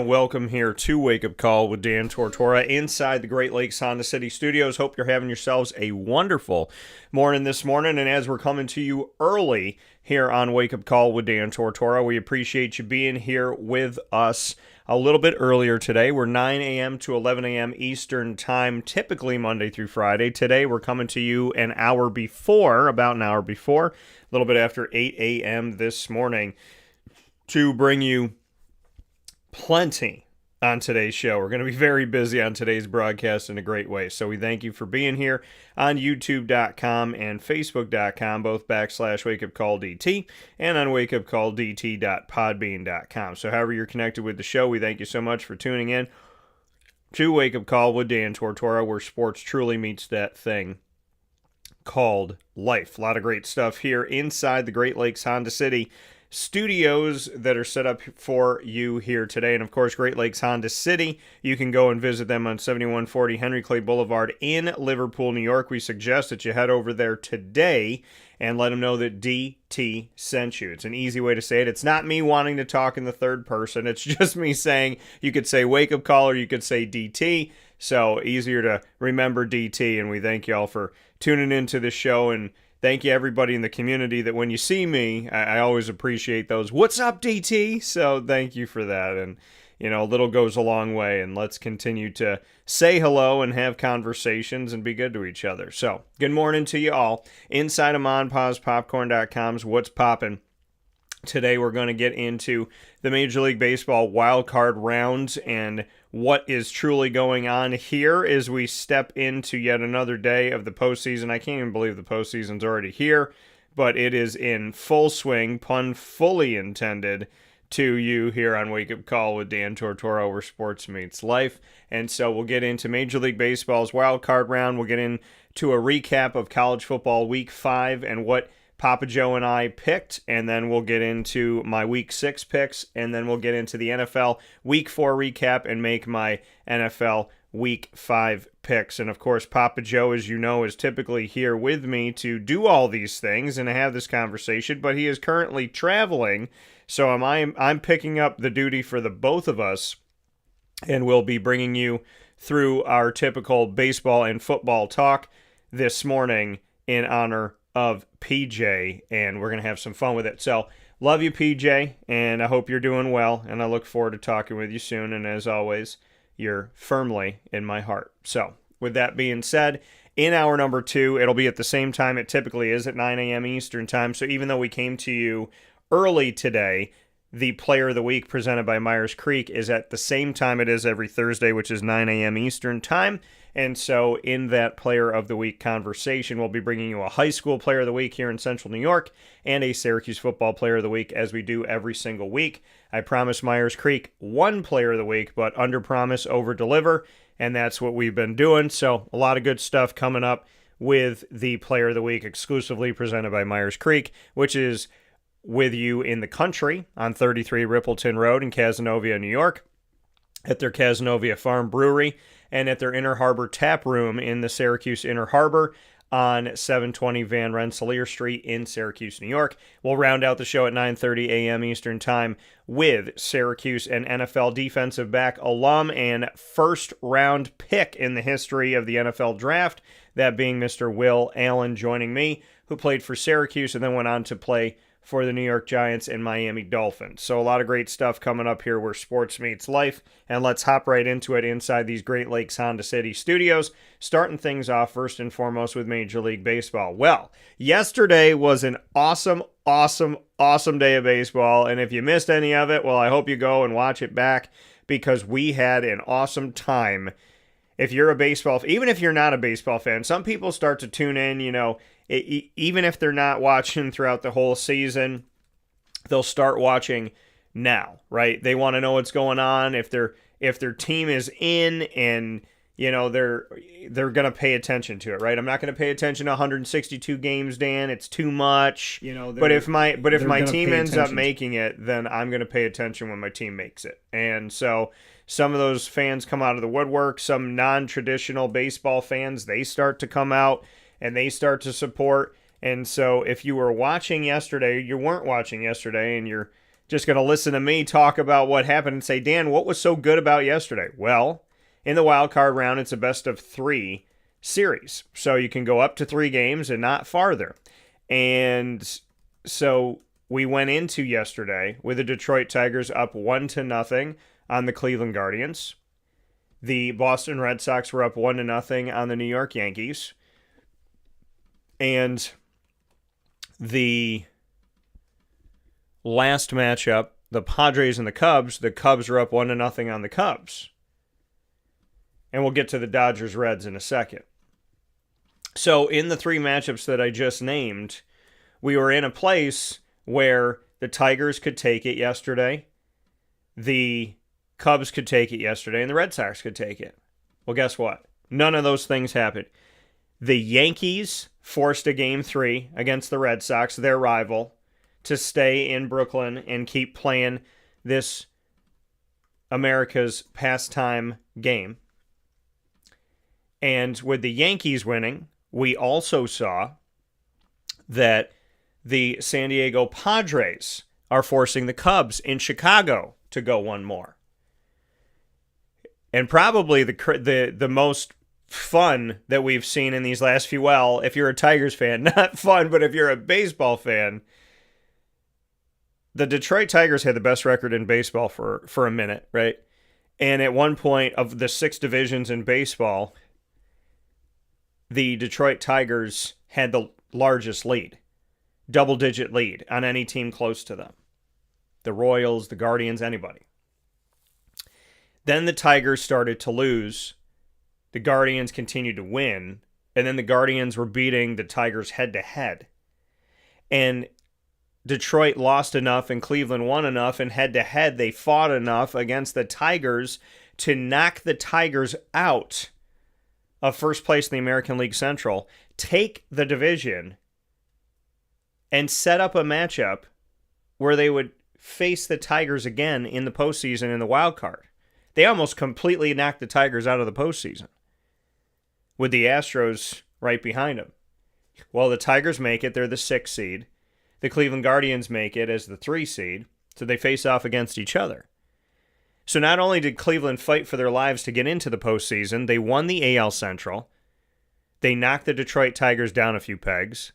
and welcome here to Wake Up Call with Dan Tortora inside the Great Lakes Honda City Studios. Hope you're having yourselves a wonderful morning this morning, and as we're coming to you early here on Wake Up Call with Dan Tortora, we appreciate you being here with us a little bit earlier today. We're 9 a.m. to 11 a.m. Eastern Time, typically Monday through Friday. Today we're coming to you about an hour before, a little bit after 8 a.m. this morning, to bring you plenty on today's show. We're going to be very busy on today's broadcast in a great way. So we thank you for being here on youtube.com and facebook.com, both /wakeupcalldt, and on wakeupcalldt.podbean.com. So however you're connected with the show, we thank you so much for tuning in to Wake Up Call with Dan Tortora, where sports truly meets that thing called life. A lot of great stuff here inside the Great Lakes Honda City Studios that are set up for you here today. And of course, Great Lakes Honda City, you can go and visit them on 7140 Henry Clay Boulevard in Liverpool, New York. We suggest that you head over there today and let them know that DT sent you. It's an easy way to say it. It's not me wanting to talk in the third person. It's just me saying, you could say Wake Up Call or you could say DT. So easier to remember DT. And we thank you all for tuning into the show, and thank you, everybody in the community, that when you see me, I always appreciate those, "What's up, DT?" So thank you for that. And, you know, a little goes a long way, and let's continue to say hello and have conversations and be good to each other. So good morning to you all. Inside of MonPawsPopcorn.com's What's Poppin'. Today we're going to get into the Major League Baseball Wild Card rounds and what is truly going on here as we step into yet another day of the postseason. I can't even believe the postseason's already here, but it is in full swing, pun fully intended, to you here on Wake Up Call with Dan Tortora, where sports meets life. And so we'll get into Major League Baseball's Wild Card round. We'll get into a recap of college football Week 5 and what Papa Joe and I picked, and then we'll get into my Week 6 picks, and then we'll get into the NFL Week 4 recap and make my NFL Week 5 picks. And of course, Papa Joe, as you know, is typically here with me to do all these things and to have this conversation, but he is currently traveling, so I'm picking up the duty for the both of us, and we'll be bringing you through our typical baseball and football talk this morning in honor of PJ, and we're going to have some fun with it. So, love you, PJ, and I hope you're doing well, and I look forward to talking with you soon, and as always, you're firmly in my heart. So, with that being said, in hour number 2, it'll be at the same time it typically is at 9 a.m. Eastern Time, so even though we came to you early today, the Player of the Week presented by Myers Creek is at the same time it is every Thursday, which is 9 a.m. Eastern Time. And so in that Player of the Week conversation, we'll be bringing you a high school Player of the Week here in Central New York and a Syracuse football Player of the Week, as we do every single week. I promised Myers Creek one Player of the Week, but under promise, over deliver, and that's what we've been doing. So a lot of good stuff coming up with the Player of the Week, exclusively presented by Myers Creek, which is with you in the country on 33 Rippleton Road in Cazenovia, New York, at their Cazenovia Farm Brewery, and at their Inner Harbor Tap Room in the Syracuse Inner Harbor on 720 Van Rensselaer Street in Syracuse, New York. We'll round out the show at 9:30 a.m. Eastern Time with Syracuse and NFL defensive back, alum, and first-round pick in the history of the NFL Draft, that being Mr. Will Allen, joining me, who played for Syracuse and then went on to play for the New York Giants and Miami Dolphins. So a lot of great stuff coming up here where sports meets life, and let's hop right into it inside these Great Lakes Honda City Studios, starting things off first and foremost with Major League Baseball. Well, yesterday was an awesome day of baseball, and if you missed any of it, well, I hope you go and watch it back, because we had an awesome time. If you're a baseball, even if you're not a baseball fan, some people start to tune in, you know, even if they're not watching throughout the whole season, they'll start watching now, right? They want to know what's going on, if their team is in, and you know they're going to pay attention to it, right? I'm not going to pay attention to 162 games, Dan. It's too much. You know, but if my team ends up making it, then I'm going to pay attention when my team makes it. And so some of those fans come out of the woodwork. Some non-traditional baseball fans, they start to come out and they start to support. And so if you were watching yesterday, you weren't watching yesterday, and you're just going to listen to me talk about what happened and say, Dan, what was so good about yesterday? Well, in the wild card round, it's a best of 3 series. So you can go up to 3 games and not farther. And so we went into yesterday with the Detroit Tigers up 1-0 on the Cleveland Guardians. The Boston Red Sox were up 1-0 on the New York Yankees. And the last matchup, the Padres and the Cubs were up 1-0 on the Cubs. And we'll get to the Dodgers Reds in a second. So in the 3 matchups that I just named, we were in a place where the Tigers could take it yesterday, the Cubs could take it yesterday, and the Red Sox could take it. Well, guess what? None of those things happened. The Yankees forced a Game 3 against the Red Sox, their rival, to stay in Brooklyn and keep playing this America's pastime game. And with the Yankees winning, we also saw that the San Diego Padres are forcing the Cubs in Chicago to go one more. And probably the most fun that we've seen in these last few, well, if you're a Tigers fan, not fun, but if you're a baseball fan, the Detroit Tigers had the best record in baseball for a minute, right? And at one point of the 6 divisions in baseball, the Detroit Tigers had the largest lead, double-digit lead on any team close to them. The Royals, the Guardians, anybody. Then the Tigers started to lose. The Guardians continued to win. And then the Guardians were beating the Tigers head-to-head. And Detroit lost enough and Cleveland won enough. And head-to-head, they fought enough against the Tigers to knock the Tigers out of first place in the American League Central, take the division, and set up a matchup where they would face the Tigers again in the postseason in the wild card. They almost completely knocked the Tigers out of the postseason, with the Astros right behind them. Well, the Tigers make it. They're the 6th seed. The Cleveland Guardians make it as the 3 seed, so they face off against each other. So not only did Cleveland fight for their lives to get into the postseason, they won the AL Central, they knocked the Detroit Tigers down a few pegs,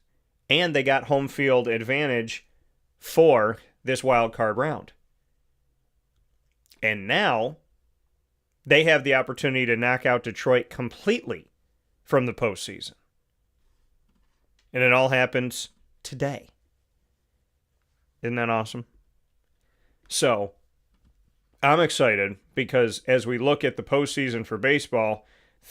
and they got home field advantage for this wild card round. And now they have the opportunity to knock out Detroit completely from the postseason. And it all happens today. Isn't that awesome? So, I'm excited because as we look at the postseason for baseball,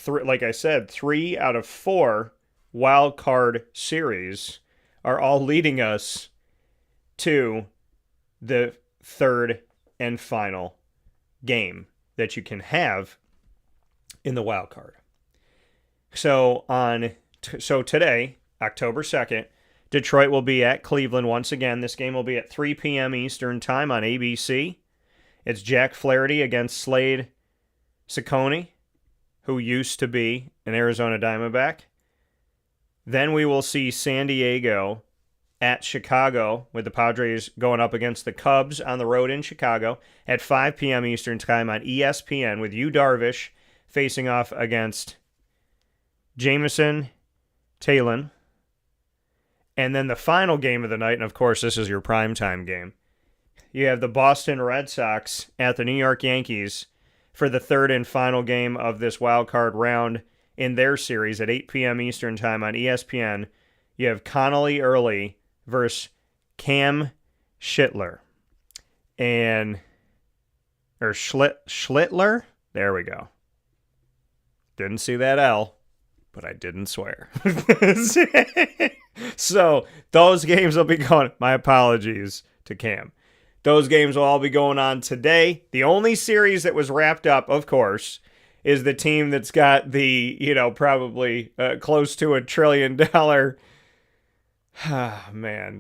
like I said, 3 out of 4 wild card series are all leading us to the 3rd and final game that you can have in the wild card. So today, October 2nd, Detroit will be at Cleveland once again. This game will be at 3 p.m. Eastern Time on ABC. It's Jack Flaherty against Slade Cecconi, who used to be an Arizona Diamondback. Then we will see San Diego at Chicago, with the Padres going up against the Cubs on the road in Chicago at 5 p.m. Eastern Time on ESPN, with Yu Darvish facing off against Jameson Taillon. And then the final game of the night, and of course this is your primetime game, you have the Boston Red Sox at the New York Yankees for the 3rd and final game of this wild card round in their series at 8 p.m. Eastern Time on ESPN. You have Connolly Early versus Cam Schlittler. Or Schlittler? There we go. Didn't see that L, but I didn't swear. So, those games will be going. My apologies to Cam. Those games will all be going on today. The only series that was wrapped up, of course, is the team that's got the, probably close to $1 trillion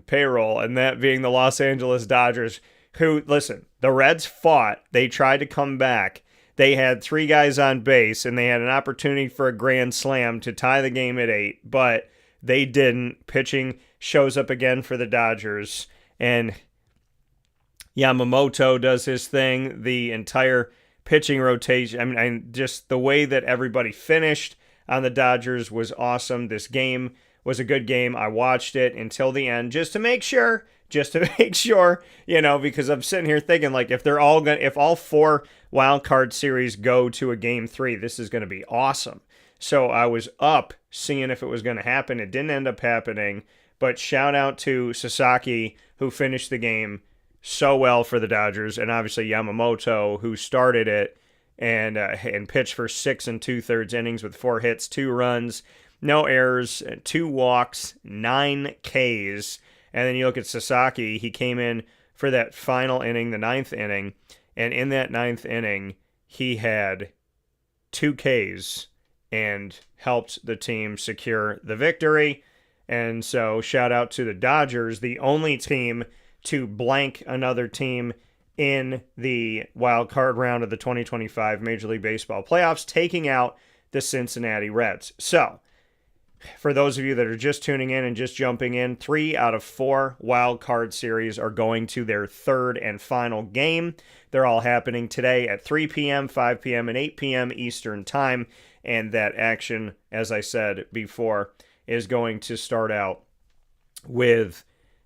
payroll, and that being the Los Angeles Dodgers, who, listen, the Reds fought. They tried to come back. They had 3 guys on base, and they had an opportunity for a grand slam to tie the game at 8, but they didn't. Pitching shows up again for the Dodgers, and Yamamoto does his thing. The entire pitching rotation, I mean, just the way that everybody finished on the Dodgers was awesome. This game was a good game. I watched it until the end just to make sure, because I'm sitting here thinking, like, if all 4 wild card series go to a game 3, this is going to be awesome. So I was up seeing if it was going to happen. It didn't end up happening, but shout out to Sasaki, who finished the game so well for the Dodgers, and obviously Yamamoto, who started it and pitched for 6 2/3 innings with 4 hits, 2 runs, no errors, 2 walks, 9 Ks. And then you look at Sasaki, he came in for that final inning, the 9th inning, and in that 9th inning, he had 2 Ks and helped the team secure the victory. And so shout out to the Dodgers, the only team to blank another team in the wild card round of the 2025 Major League Baseball playoffs, taking out the Cincinnati Reds. So, for those of you that are just tuning in and just jumping in, 3 out of 4 wild card series are going to their 3rd and final game. They're all happening today at 3 p.m., 5 p.m., and 8 p.m. Eastern Time. And that action, as I said before, is going to start out with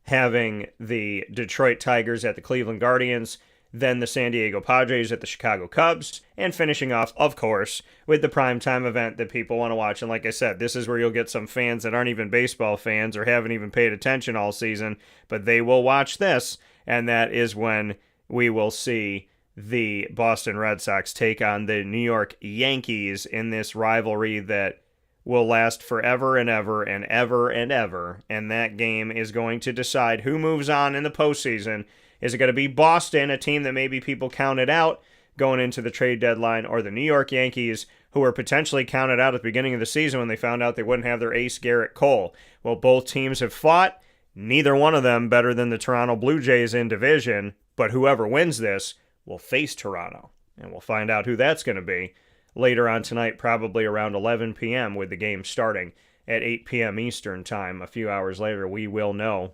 having the Detroit Tigers at the Cleveland Guardians, then the San Diego Padres at the Chicago Cubs, and finishing off, of course, with the primetime event that people want to watch. And like I said, this is where you'll get some fans that aren't even baseball fans or haven't even paid attention all season, but they will watch this, and that is when we will see the Boston Red Sox take on the New York Yankees in this rivalry that will last forever and ever and ever and ever, and that game is going to decide who moves on in the postseason. Is it going to be Boston, a team that maybe people counted out going into the trade deadline, or the New York Yankees, who were potentially counted out at the beginning of the season when they found out they wouldn't have their ace Garrett Cole? Well, both teams have fought, neither one of them better than the Toronto Blue Jays in division, but whoever wins this will face Toronto, and we'll find out who that's going to be later on tonight, probably around 11 p.m. with the game starting at 8 p.m. Eastern Time. A few hours later, we will know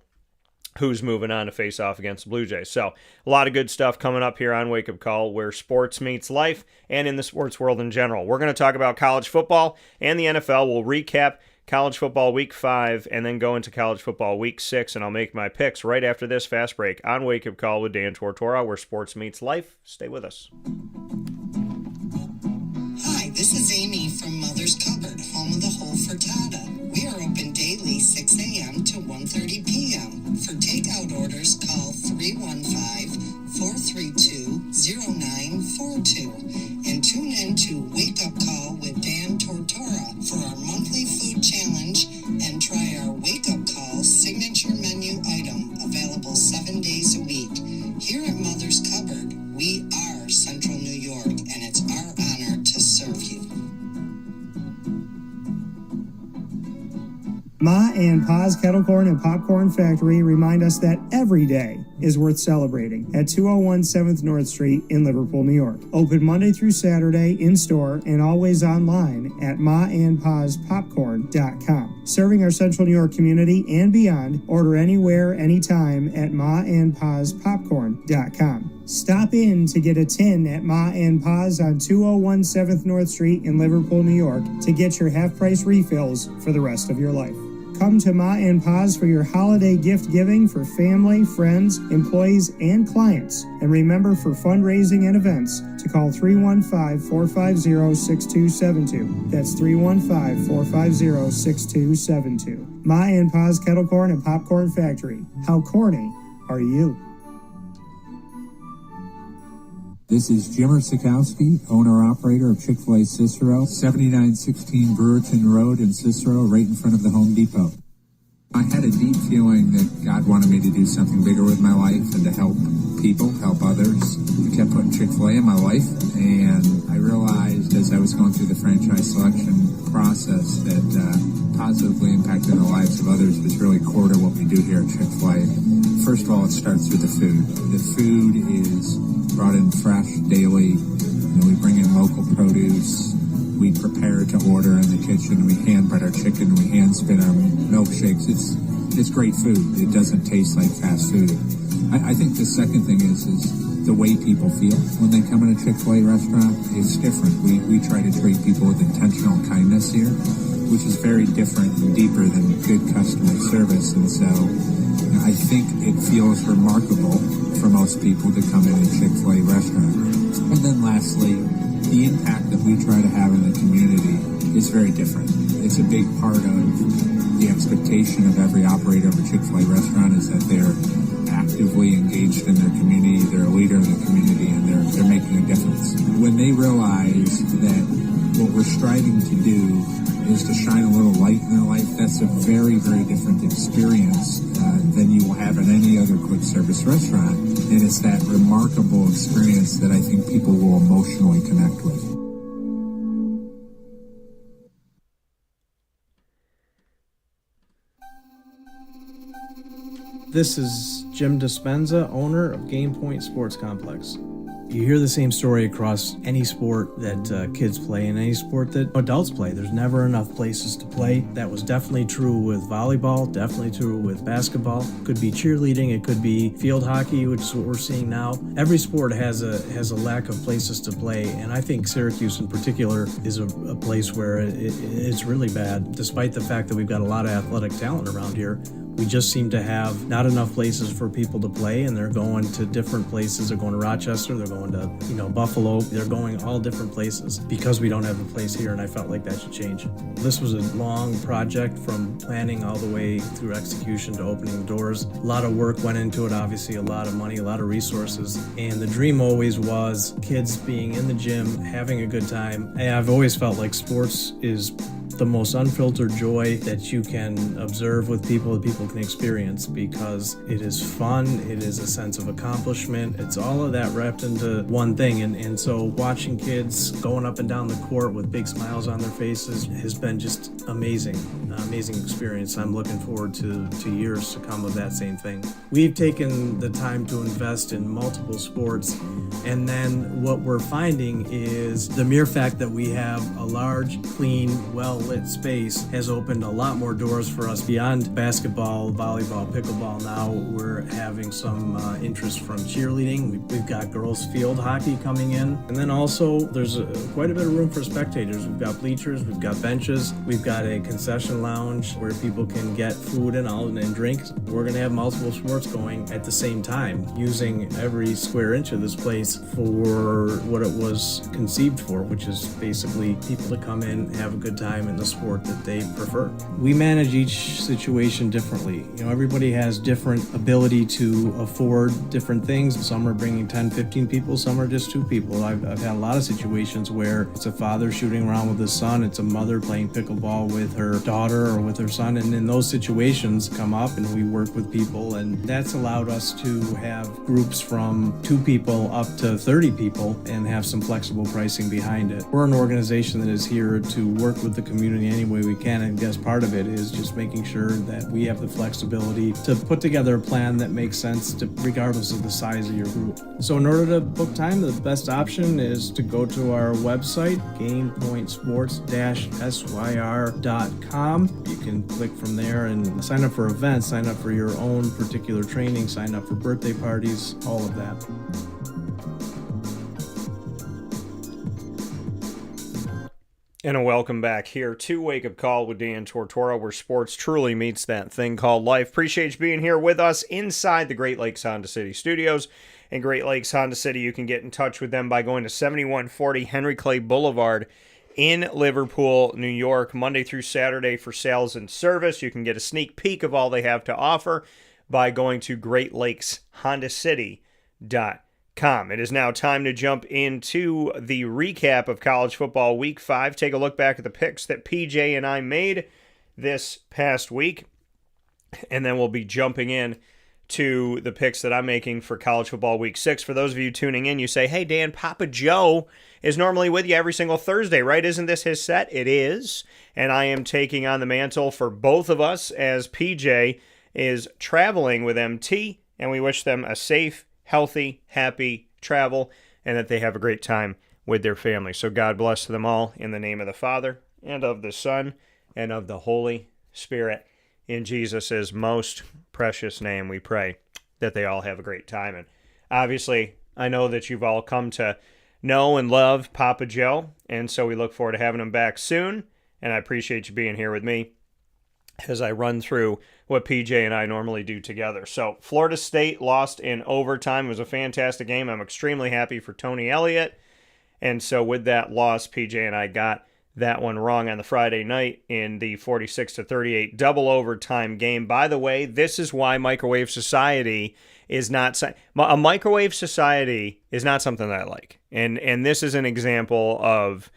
who's moving on to face off against the Blue Jays. So, a lot of good stuff coming up here on Wake Up Call, where sports meets life and in the sports world in general. We're going to talk about college football and the NFL. We'll recap college football week 5 and then go into college football week 6, and I'll make my picks right after this fast break on Wake Up Call with Dan Tortora, where sports meets life. Stay with us. Hi, this is Amy from Mother's Cupboard, home of the whole frittata. We are open daily 6 a.m. to 1:30 p.m. For takeout orders, call 315-432-0942 and tune in to Wake Up Call with Dan Tortora for our monthly food challenge, and try our Wake Up Call signature menu item, available 7 days a week. Here at Mother's Cupboard, we are Central New York, and it's our honor to serve you. Ma and Pa's Kettle Corn and Popcorn Factory remind us that every day is worth celebrating at 201 7th North Street in Liverpool, New York. Open Monday through Saturday in-store and always online at maandpaspopcorn.com. Serving our Central New York community and beyond, order anywhere, anytime at maandpaspopcorn.com. Stop in to get a tin at Ma and Pa's on 201 7th North Street in Liverpool, New York to get your half-price refills for the rest of your life. Come to Ma and Pa's for your holiday gift giving for family, friends, employees, and clients. And remember, for fundraising and events, to call 315-450-6272. That's 315-450-6272. Ma and Pa's Kettle Corn and Popcorn Factory. How corny are you? This is Jimmer Sikowski, owner-operator of Chick-fil-A Cicero, 7916 Brewerton Road in Cicero, right in front of the Home Depot. I had a deep feeling that God wanted me to do something bigger with my life and to help people, help others. I kept putting Chick-fil-A in my life, and I realized as I was going through the franchise selection process that positively impacting the lives of others was really core to what we do here at Chick-fil-A. First of all, it starts with the food. The food is brought in fresh daily. We bring in local produce. We prepare to order in the kitchen. We hand bread our chicken. We hand spin our milkshakes. it's great food. It doesn't taste like fast food. I think the second thing is the way people feel when they come in a Chick-fil-A restaurant. It's different. We try to treat people with intentional kindness here, which is very different and deeper than good customer service. And so I think it feels remarkable for most people to come in a Chick-fil-A restaurant. And then lastly, the impact that we try to have in the community is very different. It's a big part of the expectation of every operator of a Chick-fil-A restaurant is that they're actively engaged in their community, they're a leader in the community, and they're making a difference. When they realize that what we're striving to do is to shine a little light in their life, that's a very, very different experience than you will have in any other quick service restaurant. And it's that remarkable experience that I think people will emotionally connect with. This is Jim Dispenza, owner of Game Point Sports Complex. You hear the same story across any sport that kids play and any sport that adults play. There's never enough places to play. That was definitely true with volleyball, definitely true with basketball. Could be cheerleading, it could be field hockey, which is what we're seeing now. Every sport has a lack of places to play, and I think Syracuse in particular is a place where it's really bad, despite the fact that we've got a lot of athletic talent around here. We just seem to have not enough places for people to play, and they're going to different places. They're going to Rochester, they're going to, Buffalo. They're going all different places because we don't have a place here, and I felt like that should change. This was a long project from planning all the way through execution to opening doors. A lot of work went into it, obviously, a lot of money, a lot of resources, and the dream always was kids being in the gym, having a good time. And I've always felt like sports is the most unfiltered joy that you can observe with people that people can experience, because it is fun, it is a sense of accomplishment, it's all of that wrapped into one thing. And so watching kids going up and down the court with big smiles on their faces has been just amazing experience. I'm looking forward to years to come of that same thing. We've taken the time to invest in multiple sports, and then what we're finding is the mere fact that we have a large, clean, well-lit space has opened a lot more doors for us beyond basketball, volleyball, pickleball. Now we're having some interest from cheerleading. We've got girls field hockey coming in, and then also there's quite a bit of room for spectators. We've got bleachers, we've got benches, we've got a concession lounge where people can get food and drinks. We're going to have multiple sports going at the same time, using every square inch of this place for what it was conceived for, which is basically people to come in, have a good time in the sport that they prefer. We manage each situation differently. Everybody has different ability to afford different things. Some are bringing 10, 15 people, some are just 2 people. I've had a lot of situations where it's a father shooting around with his son, it's a mother playing pickleball with her daughter or with her son, and in those situations come up and we work with people, and that's allowed us to have groups from 2 people up to 30 people and have some flexible pricing behind it. We're an organization that is here to work with the community any way we can, and I guess part of it is just making sure that we have the flexibility to put together a plan that makes sense regardless of the size of your group. So in order to book time, the best option is to go to our website, gamepointsports-syr.com. You can click from there and sign up for events, sign up for your own particular training, sign up for birthday parties, all of that. And a welcome back here to Wake Up Call with Dan Tortora, where sports truly meets that thing called life. Appreciate you being here with us inside the Great Lakes Honda City studios. In Great Lakes Honda City, you can get in touch with them by going to 7140 Henry Clay Boulevard in Liverpool, New York, Monday through Saturday for sales and service. You can get a sneak peek of all they have to offer by going to GreatLakesHondaCity.com. It is now time to jump into the recap of college football week 5. Take a look back at the picks that PJ and I made this past week, and then we'll be jumping in to the picks that I'm making for college football week 6. For those of you tuning in, you say, hey, Dan, Papa Joe is normally with you every single Thursday, right? Isn't this his set? It is, and I am taking on the mantle for both of us as PJ is traveling with MT, and we wish them a safe, healthy, happy travel, and that they have a great time with their family. So God bless them all in the name of the Father, and of the Son, and of the Holy Spirit. In Jesus' most precious name, we pray that they all have a great time. And obviously, I know that you've all come to know and love Papa Joe, and so we look forward to having him back soon. And I appreciate you being here with me as I run through what PJ and I normally do together. So Florida State lost in overtime. It was a fantastic game. I'm extremely happy for Tony Elliott. And so with that loss, PJ and I got that one wrong on the Friday night in the 46-38 double overtime game. By the way, this is why microwave society is not a microwave society is not something that I like. And this is an example of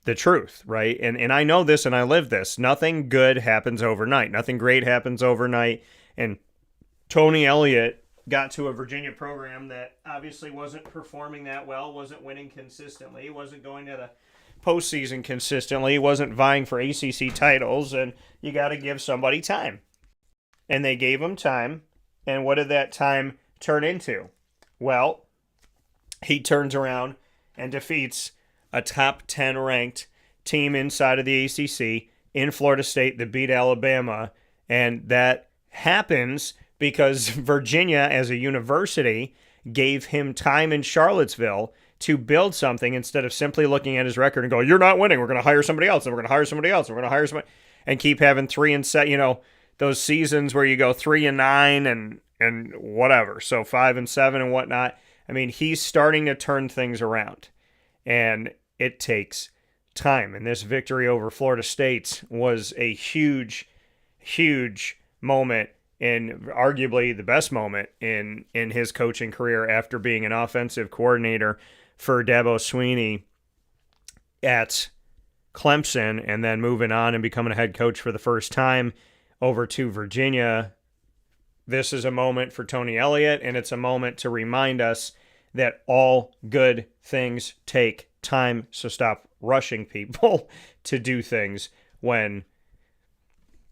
the truth, right? And I know this and I live this. Nothing good happens overnight. Nothing great happens overnight. And Tony Elliott got to a Virginia program that obviously wasn't performing that well, wasn't winning consistently, wasn't going to the postseason consistently, wasn't vying for ACC titles, and you got to give somebody time. And they gave him time, and what did that time turn into? Well, he turns around and defeats a top 10 ranked team inside of the ACC in Florida State that beat Alabama, and that happens because Virginia as a university gave him time in Charlottesville to build something instead of simply looking at his record and go, you're not winning, we're going to hire somebody else, and we're going to hire somebody else, and we're going to hire somebody, and keep having 3-7, those seasons where you go 3-9 and whatever, so 5-7 and whatnot. I mean, he's starting to turn things around, and it takes time. And this victory over Florida State was a huge, huge moment, and arguably the best moment in his coaching career after being an offensive coordinator for Dabo Swinney at Clemson and then moving on and becoming a head coach for the first time over to Virginia. This is a moment for Tony Elliott, and it's a moment to remind us that all good things take time, so stop rushing people to do things when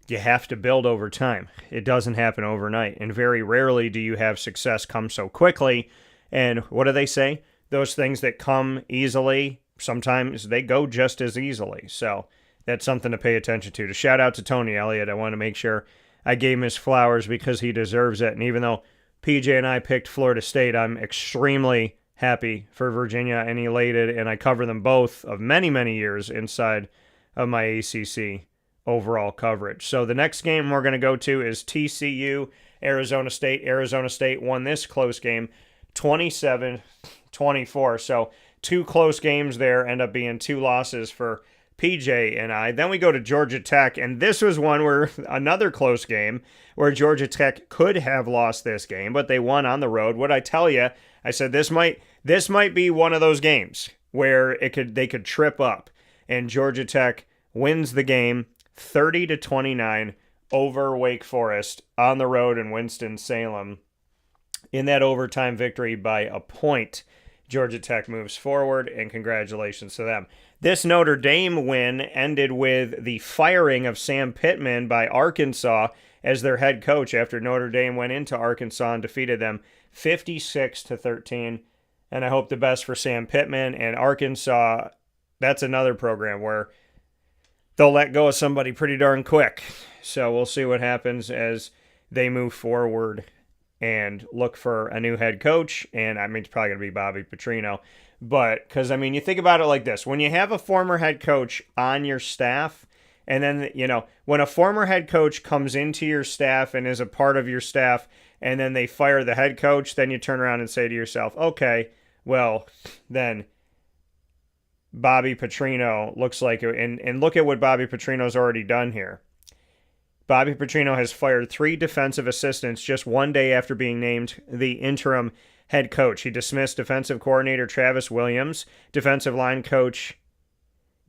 you have to build over time. It doesn't happen overnight, and very rarely do you have success come so quickly. And what do they say? Those things that come easily, sometimes they go just as easily. So that's something to pay attention to. To shout out to Tony Elliott, I want to make sure I gave him his flowers because he deserves it. And even though PJ and I picked Florida State, I'm extremely happy for Virginia and elated, and I cover them both of many, many years inside of my ACC overall coverage. So the next game we're going to go to is TCU, Arizona State. Arizona State won this close game 27-24. So two close games there end up being two losses for PJ and I. Then we go to Georgia Tech, and this was one where another close game where Georgia Tech could have lost this game, but they won on the road. What I tell you, I said this might be one of those games where they could trip up, and Georgia Tech wins the game 30-29 over Wake Forest on the road in Winston-Salem. In that overtime victory by a point, Georgia Tech moves forward, and congratulations to them. This Notre Dame win ended with the firing of Sam Pittman by Arkansas as their head coach after Notre Dame went into Arkansas and defeated them 56-13. And I hope the best for Sam Pittman. And Arkansas, that's another program where they'll let go of somebody pretty darn quick. So we'll see what happens as they move forward and look for a new head coach. And I mean, it's probably going to be Bobby Petrino. But, because, I mean, you think about it like this. When you have a former head coach on your staff, and then, when a former head coach comes into your staff and is a part of your staff, and then they fire the head coach, then you turn around and say to yourself, okay, well, then Bobby Petrino looks like it. And look at what Bobby Petrino's already done here. Bobby Petrino has fired 3 defensive assistants just one day after being named the interim head coach. He dismissed defensive coordinator Travis Williams, defensive line coach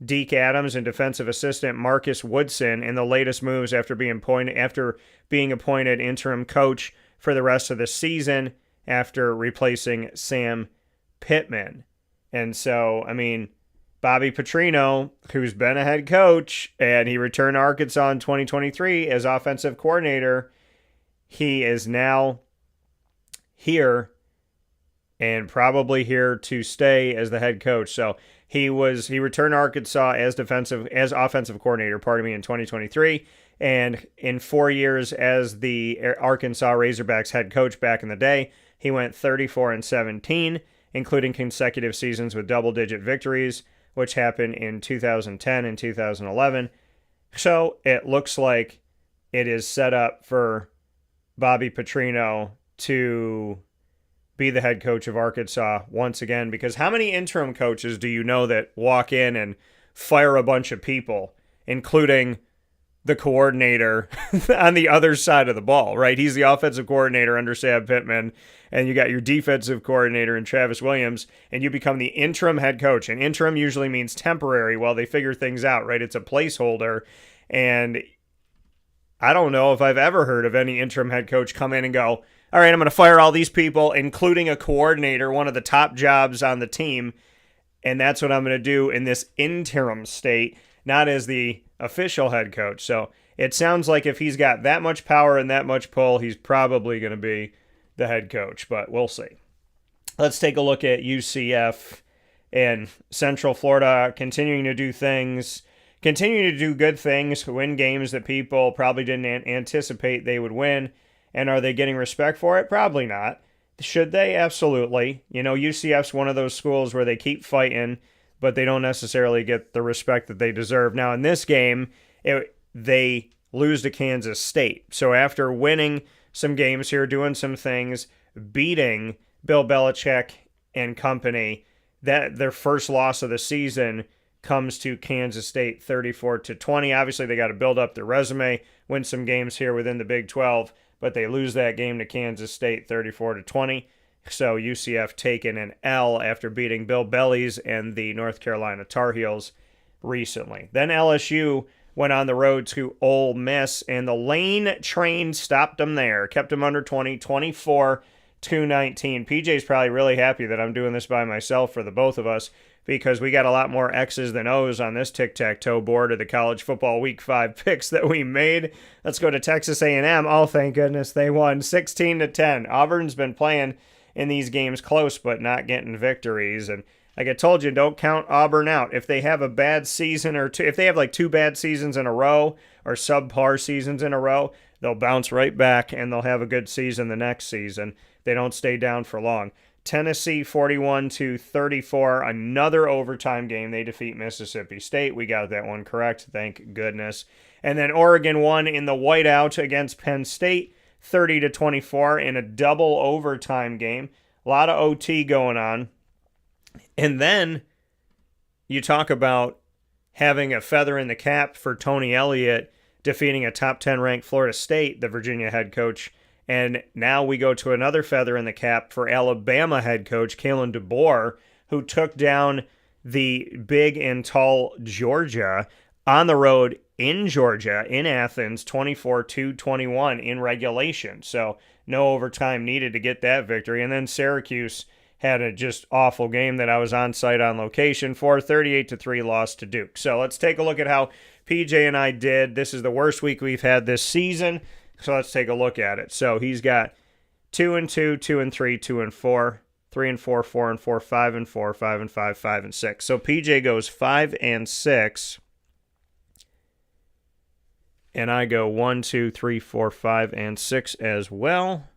Deke Adams, and defensive assistant Marcus Woodson in the latest moves after being appointed interim coach for the rest of the season after replacing Sam Pittman. And so, I mean, Bobby Petrino, who's been a head coach, and he returned to Arkansas in 2023 as offensive coordinator, he is now here and probably here to stay as the head coach. So he returned to Arkansas as offensive coordinator, in 2023, And in 4 years as the Arkansas Razorbacks head coach back in the day, he went 34-17, including consecutive seasons with double-digit victories, which happened in 2010 and 2011. So it looks like it is set up for Bobby Petrino to be the head coach of Arkansas once again, because how many interim coaches do you know that walk in and fire a bunch of people, including the coordinator on the other side of the ball, right? He's the offensive coordinator under Sam Pittman, and you got your defensive coordinator in Travis Williams, and you become the interim head coach. And interim usually means temporary while they figure things out, right? It's a placeholder. And I don't know if I've ever heard of any interim head coach come in and go, all right, I'm going to fire all these people, including a coordinator, one of the top jobs on the team, and that's what I'm going to do in this interim state, not as the official head coach. So it sounds like if he's got that much power and that much pull, he's probably going to be the head coach, but we'll see. Let's take a look at UCF and Central Florida continuing to do things, continuing to do good things, win games that people probably didn't anticipate they would win. And are they getting respect for it? Probably not. Should they? Absolutely. You know, UCF's one of those schools where they keep fighting, but they don't necessarily get the respect that they deserve. Now, in this game, they lose to Kansas State. So after winning some games here, doing some things, beating Bill Belichick and company, that their first loss of the season comes to Kansas State 34-20. Obviously, they got to build up their resume, win some games here within the Big 12, but they lose that game to Kansas State 34-20. So UCF taking an L after beating Bill Bellies and the North Carolina Tar Heels recently. Then LSU went on the road to Ole Miss, and the Lane train stopped them there, kept them under 20, 24-19. PJ's probably really happy that I'm doing this by myself for the both of us, because we got a lot more X's than O's on this tic-tac-toe board of the college football week 5 picks that we made. Let's go to Texas A&M. Oh, thank goodness they won 16-10. Auburn's been playing in these games close, but not getting victories. And like I told you, don't count Auburn out. If they have a bad season or two, if they have like 2 bad seasons in a row or subpar seasons in a row, they'll bounce right back and they'll have a good season the next season. They don't stay down for long. Tennessee 41-34, another overtime game. They defeat Mississippi State. We got that one correct, thank goodness. And then Oregon won in the whiteout against Penn State 30-24 in a double overtime game. A lot of OT going on. And then you talk about having a feather in the cap for Tony Elliott defeating a top 10 ranked Florida State, the Virginia head coach. And now we go to another feather in the cap for Alabama head coach Kalen DeBoer, who took down the big and tall Georgia on the road in Georgia, in Athens, 24-21 in regulation. So no overtime needed to get that victory. And then Syracuse had a just awful game that I was on site on location for, 38-3 loss to Duke. So let's take a look at how PJ and I did. This is the worst week we've had this season. So let's take a look at it. So he's got 2-2, 2-3, 2-4, 3-4, 4-4, 5-4, 5-5, 5-6. So PJ goes 5-6, and I go 1, 2, 3, 4, 5, and 6 as well.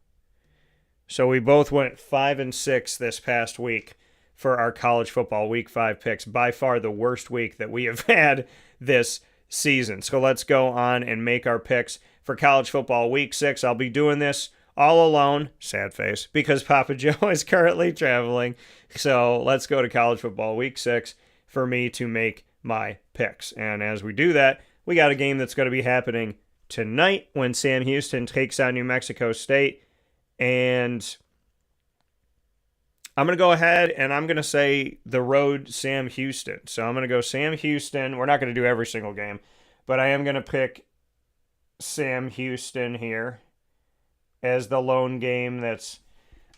So we both went 5-6 this past week for our college football week 5 picks. By far the worst week that we have had this season. So let's go on and make our picks for college football week 6. I'll be doing this all alone, sad face, because Papa Joe is currently traveling. So let's go to college football week 6 for me to make my picks. And as we do that, we got a game that's going to be happening tonight when Sam Houston takes on New Mexico State. And I'm going to go ahead and I'm going to say the road Sam Houston. So I'm going to go Sam Houston. We're not going to do every single game, but I am going to pick Sam Houston here as the lone game that's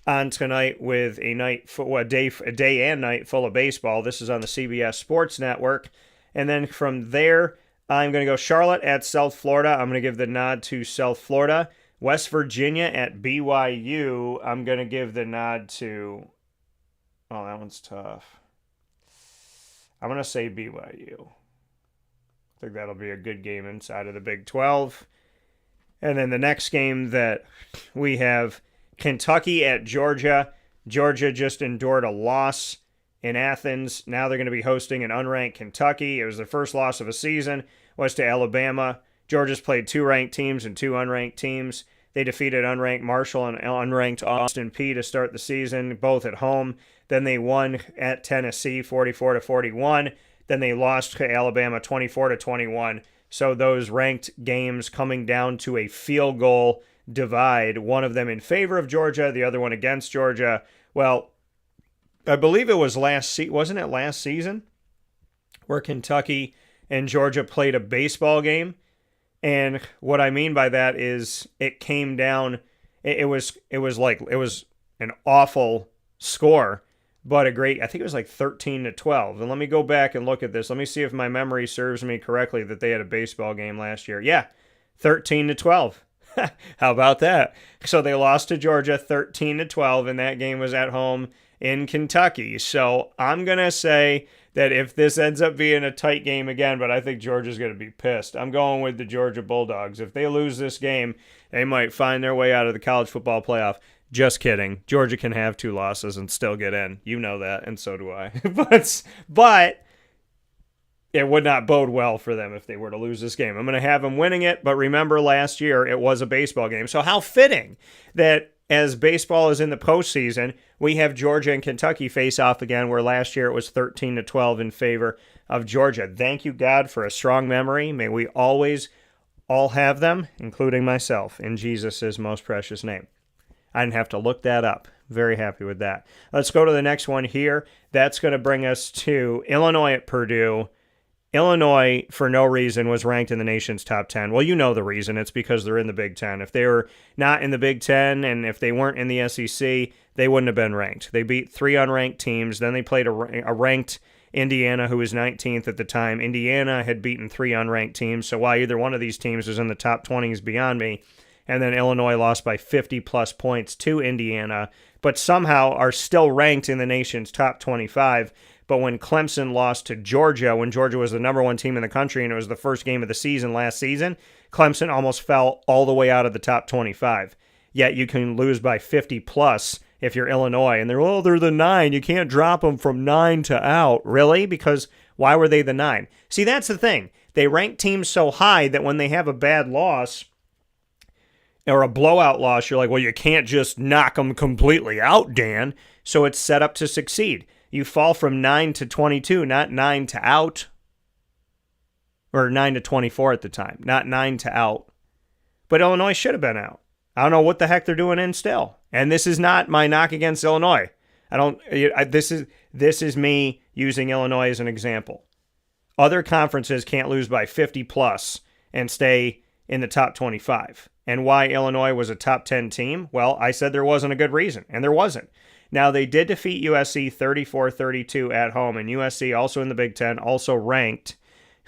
on tonight with a day and night full of baseball. This is on the CBS Sports Network. And then from there, I'm going to go Charlotte at South Florida. I'm going to give the nod to South Florida. West Virginia at BYU. I'm going to give the nod to... Oh, that one's tough. I'm going to say BYU. I think that'll be a good game inside of the Big 12. And then the next game that we have, Kentucky at Georgia. Georgia just endured a loss in Athens. Now they're going to be hosting an unranked Kentucky. It was their first loss of a season, was to Alabama. Georgia's played 2 ranked teams and 2 unranked teams. They defeated unranked Marshall and unranked Austin Peay to start the season, both at home. Then they won at Tennessee 44-41. Then they lost to Alabama 24-21. So those ranked games coming down to a field goal divide, one of them in favor of Georgia, the other one against Georgia. Well, I believe it was wasn't it last season where Kentucky and Georgia played a baseball game? And what I mean by that is it came down, it was an awful score, but a great, I think it was like 13-12. And let me go back and look at this. Let me see if my memory serves me correctly that they had a baseball game last year. Yeah, 13-12. How about that? So they lost to Georgia 13-12, and that game was at home in Kentucky. So I'm going to say that if this ends up being a tight game again, but I think Georgia's going to be pissed. I'm going with the Georgia Bulldogs. If they lose this game, they might find their way out of the college football playoff. Just kidding. Georgia can have 2 losses and still get in. You know that, and so do I. But it would not bode well for them if they were to lose this game. I'm going to have them winning it, but remember last year it was a baseball game. So how fitting that as baseball is in the postseason, we have Georgia and Kentucky face off again, where last year it was 13-12 in favor of Georgia. Thank you, God, for a strong memory. May we always all have them, including myself, in Jesus' most precious name. I didn't have to look that up. Very happy with that. Let's go to the next one here. That's going to bring us to Illinois at Purdue. Illinois, for no reason, was ranked in the nation's top 10. Well, you know the reason. It's because they're in the Big Ten. If they were not in the Big Ten and if they weren't in the SEC, they wouldn't have been ranked. They beat 3 unranked teams. Then they played a ranked Indiana, who was 19th at the time. Indiana had beaten 3 unranked teams, so why either one of these teams was in the top 20 is beyond me. And then Illinois lost by 50-plus points to Indiana, but somehow are still ranked in the nation's top 25. But when Clemson lost to Georgia, when Georgia was the number 1 team in the country and it was the first game of the season last season, Clemson almost fell all the way out of the top 25. Yet you can lose by 50-plus if you're Illinois. And they're the 9. You can't drop them from 9 to out. Really? Because why were they the 9? See, that's the thing. They rank teams so high that when they have a bad loss or a blowout loss, you're like, well, you can't just knock them completely out, Dan. So it's set up to succeed. You fall from 9 to 22, not 9 to out. Or 9 to 24 at the time, not 9 to out. But Illinois should have been out. I don't know what the heck they're doing in still. And this is not my knock against Illinois. This is me using Illinois as an example. Other conferences can't lose by 50-plus and stay in the top 25. And why Illinois was a top 10 team? Well, I said there wasn't a good reason, and there wasn't. Now, they did defeat USC 34-32 at home, and USC also in the Big Ten, also ranked.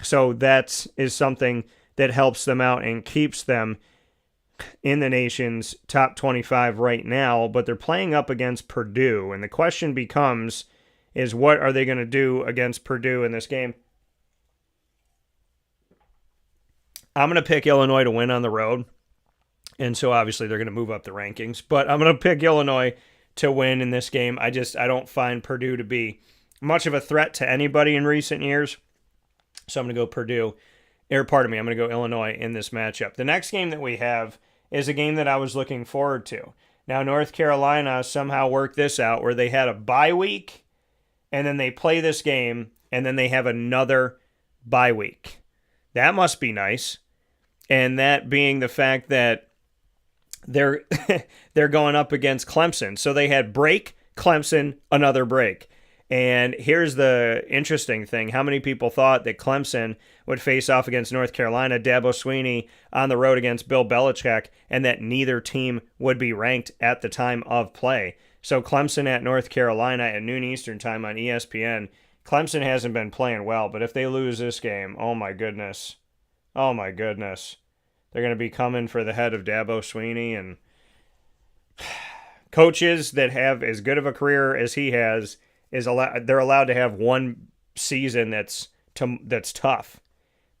So that is something that helps them out and keeps them in the nation's top 25 right now, but they're playing up against Purdue, and the question becomes, is what are they going to do against Purdue in this game? I'm going to pick Illinois to win on the road, and so obviously they're going to move up the rankings, but I'm going to pick Illinois to win in this game. I don't find Purdue to be much of a threat to anybody in recent years. So I'm going to go Purdue, I'm going to go Illinois in this matchup. The next game that we have is a game that I was looking forward to. Now, North Carolina somehow worked this out where they had a bye week, and then they play this game, and then they have another bye week. That must be nice. And that being the fact that they're going up against Clemson. So they had break, Clemson, another break. And here's the interesting thing. How many people thought that Clemson would face off against North Carolina, Dabo Swinney on the road against Bill Belichick, and that neither team would be ranked at the time of play? So Clemson at North Carolina at noon Eastern time on ESPN. Clemson hasn't been playing well, but if they lose this game, oh my goodness. They're going to be coming for the head of Dabo Swinney, and coaches that have as good of a career as he has they're allowed to have one season that's tough.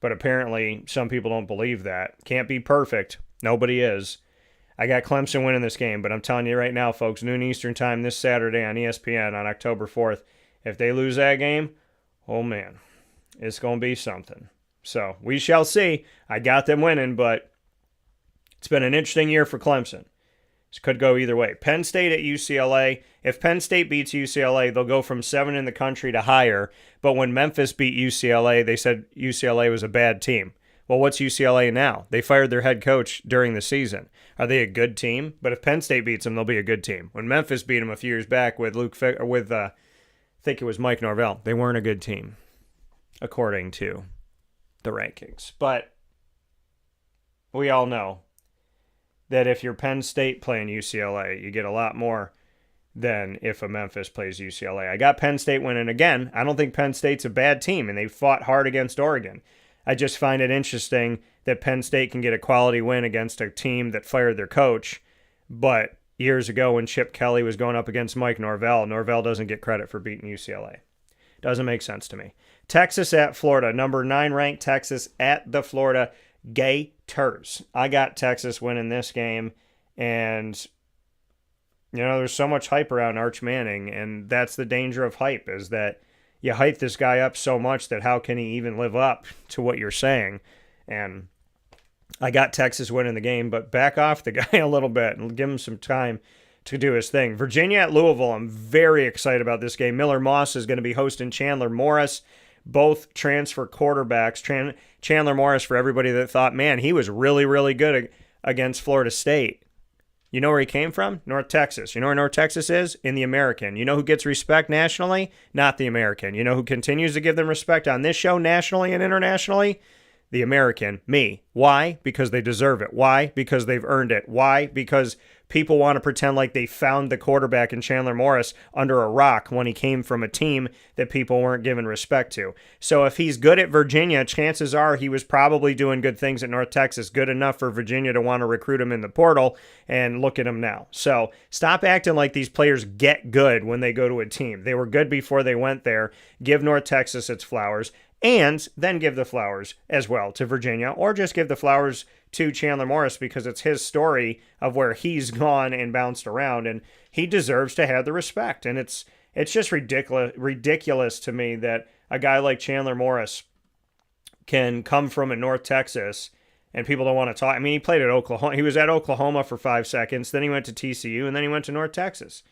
But apparently some people don't believe that. Can't be perfect. Nobody is. I got Clemson winning this game, but I'm telling you right now, folks, noon Eastern time this Saturday on ESPN on October 4th, if they lose that game, oh man, it's going to be something. So we shall see. I got them winning, but it's been an interesting year for Clemson. This could go either way. Penn State at UCLA. If Penn State beats UCLA, they'll go from 7 in the country to higher. But when Memphis beat UCLA, they said UCLA was a bad team. Well, what's UCLA now? They fired their head coach during the season. Are they a good team? But if Penn State beats them, they'll be a good team. When Memphis beat them a few years back with I think it was Mike Norvell, they weren't a good team, according to the rankings. But we all know that if you're Penn State playing UCLA, you get a lot more than if a Memphis plays UCLA. I got Penn State winning again. I don't think Penn State's a bad team, and they fought hard against Oregon. I just find it interesting that Penn State can get a quality win against a team that fired their coach. But years ago when Chip Kelly was going up against Mike Norvell, Norvell doesn't get credit for beating UCLA. Doesn't make sense to me. Texas at Florida. Number 9 ranked Texas at the Florida Gators. I got Texas winning this game. And, you know, there's so much hype around Arch Manning. And that's the danger of hype, is that you hype this guy up so much that how can he even live up to what you're saying? And I got Texas winning the game, but back off the guy a little bit and give him some time to do his thing. Virginia at Louisville, I'm very excited about this game. Miller Moss is going to be hosting Chandler Morris, both transfer quarterbacks. Chandler Morris, for everybody that thought, man, he was really, really good against Florida State. You know where he came from? North Texas. You know where North Texas is? In the American. You know who gets respect nationally? Not the American. You know who continues to give them respect on this show nationally and internationally? The American. Me. Why? Because they deserve it. Why? Because they've earned it. Why? Because people want to pretend like they found the quarterback in Chandler Morris under a rock when he came from a team that people weren't giving respect to. So if he's good at Virginia, chances are he was probably doing good things at North Texas, good enough for Virginia to want to recruit him in the portal, and look at him now. So stop acting like these players get good when they go to a team. They were good before they went there. Give North Texas its flowers. And then give the flowers as well to Virginia, or just give the flowers to Chandler Morris because it's his story of where he's gone and bounced around, and he deserves to have the respect. And it's just ridiculous to me that a guy like Chandler Morris can come from in North Texas and people don't want to talk. I mean, he played at Oklahoma. He was at Oklahoma for 5 seconds, then he went to TCU, and then he went to North Texas.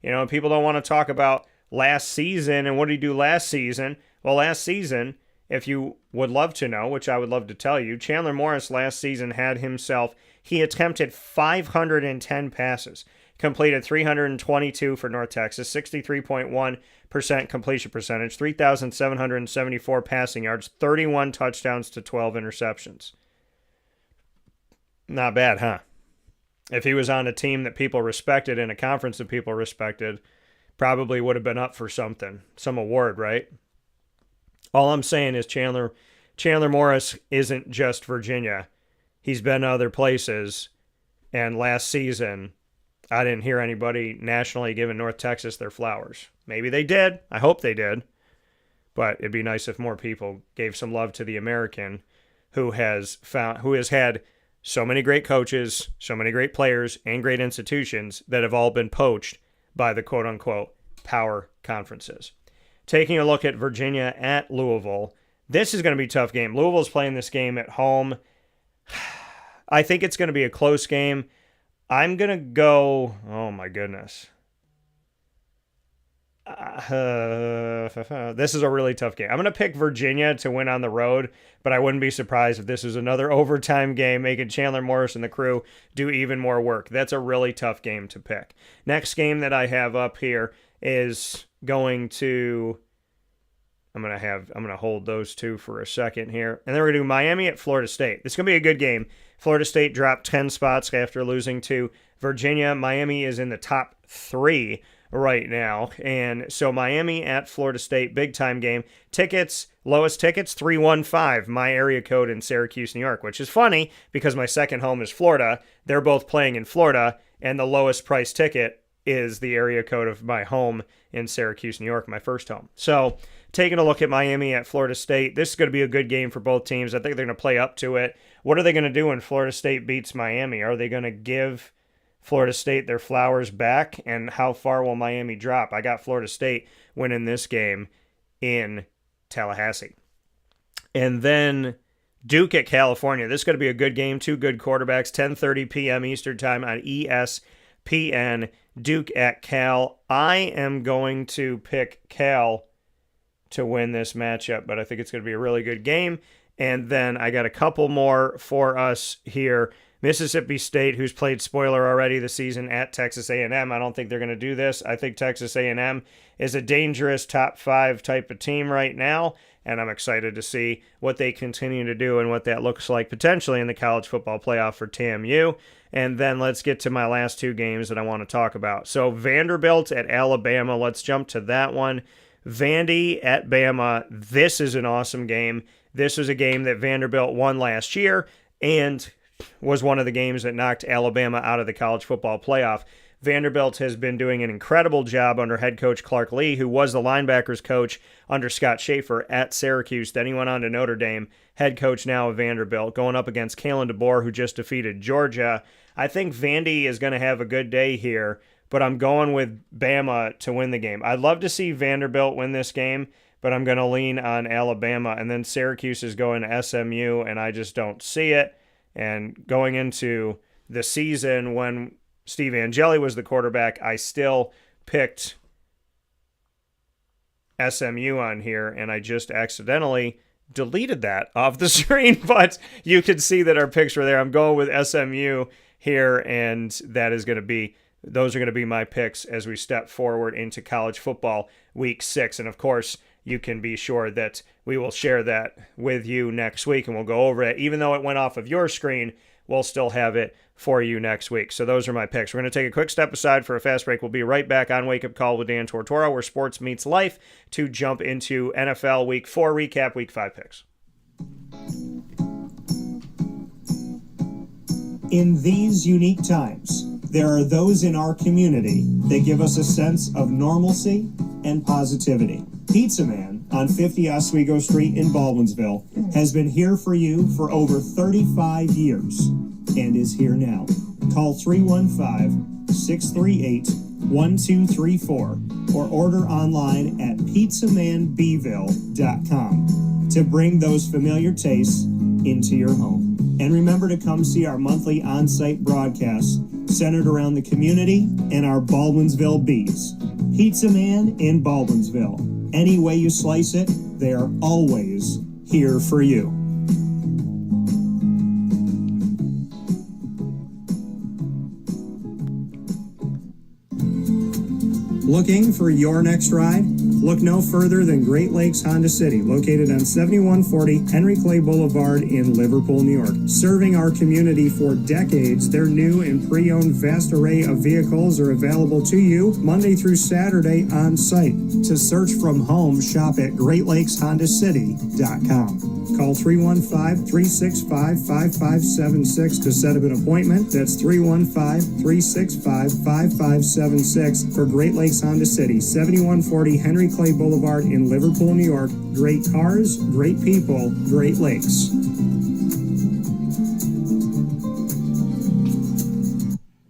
You know, people don't want to talk about last season and what did he do last season. Well, last season, if you would love to know, which I would love to tell you, Chandler Morris last season he attempted 510 passes, completed 322 for North Texas, 63.1% completion percentage, 3,774 passing yards, 31 touchdowns to 12 interceptions. Not bad, huh? If he was on a team that people respected in a conference that people respected, probably would have been up for something, some award, right? All I'm saying is Chandler Morris isn't just Virginia. He's been other places. And last season, I didn't hear anybody nationally giving North Texas their flowers. Maybe they did. I hope they did. But it'd be nice if more people gave some love to the American who has had so many great coaches, so many great players, and great institutions that have all been poached by the quote-unquote power conferences. Taking a look at Virginia at Louisville, this is going to be a tough game. Louisville's playing this game at home. I think it's going to be a close game. I'm going to go, oh my goodness. This is a really tough game. I'm going to pick Virginia to win on the road, but I wouldn't be surprised if this was another overtime game, making Chandler Morris and the crew do even more work. That's a really tough game to pick. Next game that I have up here is going to, I'm going to hold those two for a second here. And then we're going to do Miami at Florida State. This is going to be a good game. Florida State dropped 10 spots after losing to Virginia. Miami is in the top 3 right now. And so Miami at Florida State, big time game. Tickets, lowest tickets, 315, my area code in Syracuse, New York, which is funny because my second home is Florida. They're both playing in Florida, and the lowest price ticket is the area code of my home in Syracuse, New York, my first home. So taking a look at Miami at Florida State, this is going to be a good game for both teams. I think they're going to play up to it. What are they going to do when Florida State beats Miami? Are they going to give Florida State their flowers back? And how far will Miami drop? I got Florida State winning this game in Tallahassee. And then Duke at California. This is going to be a good game. Two good quarterbacks. 10:30 p.m. Eastern Time on ESPN. Duke at Cal. I am going to pick Cal to win this matchup, but I think it's going to be a really good game. And then I got a couple more for us here. Mississippi State, who's played spoiler already this season at Texas A&M. I don't think they're going to do this. I think Texas A&M is a dangerous top 5 type of team right now, and I'm excited to see what they continue to do and what that looks like potentially in the college football playoff for TMU. And then let's get to my last 2 games that I want to talk about. So Vanderbilt at Alabama. Let's jump to that one. Vandy at Bama. This is an awesome game. This was a game that Vanderbilt won last year and was one of the games that knocked Alabama out of the college football playoff. Vanderbilt has been doing an incredible job under head coach Clark Lee, who was the linebackers coach under Scott Schaefer at Syracuse. Then he went on to Notre Dame, head coach now of Vanderbilt, going up against Kalen DeBoer, who just defeated Georgia. I think Vandy is going to have a good day here, but I'm going with Bama to win the game. I'd love to see Vanderbilt win this game, but I'm going to lean on Alabama. And then Syracuse is going to SMU, and I just don't see it. And going into the season when Steve Angeli was the quarterback, I still picked SMU on here, and I just accidentally deleted that off the screen, but you can see that our picks were there. I'm going with SMU here, and those are going to be my picks as we step forward into college football week 6. And of course, you can be sure that we will share that with you next week, and we'll go over it. Even though it went off of your screen, we'll still have it for you next week. So those are my picks. We're going to take a quick step aside for a fast break. We'll be right back on Wake Up Call with Dan Tortora, where sports meets life, to jump into NFL Week 4 recap, Week 5 picks. In these unique times, there are those in our community that give us a sense of normalcy and positivity. Pizza Man on 50 Oswego Street in Baldwinsville has been here for you for over 35 years and is here now. Call 315-638-1234 or order online at pizzamanbville.com to bring those familiar tastes into your home. And remember to come see our monthly on-site broadcasts centered around the community and our Baldwinsville Bees. Pizza Man in Baldwinsville. Any way you slice it, they are always here for you. Looking for your next ride? Look no further than Great Lakes Honda City, located on 7140 Henry Clay Boulevard in Liverpool, New York. Serving our community for decades, their new and pre-owned vast array of vehicles are available to you Monday through Saturday on site. To search from home, shop at GreatLakesHondaCity.com. Call 315-365-5576 to set up an appointment. That's 315-365-5576 for Great Lakes Honda City, 7140 Henry Clay Boulevard in Liverpool, New York. Great cars, great people, Great Lakes.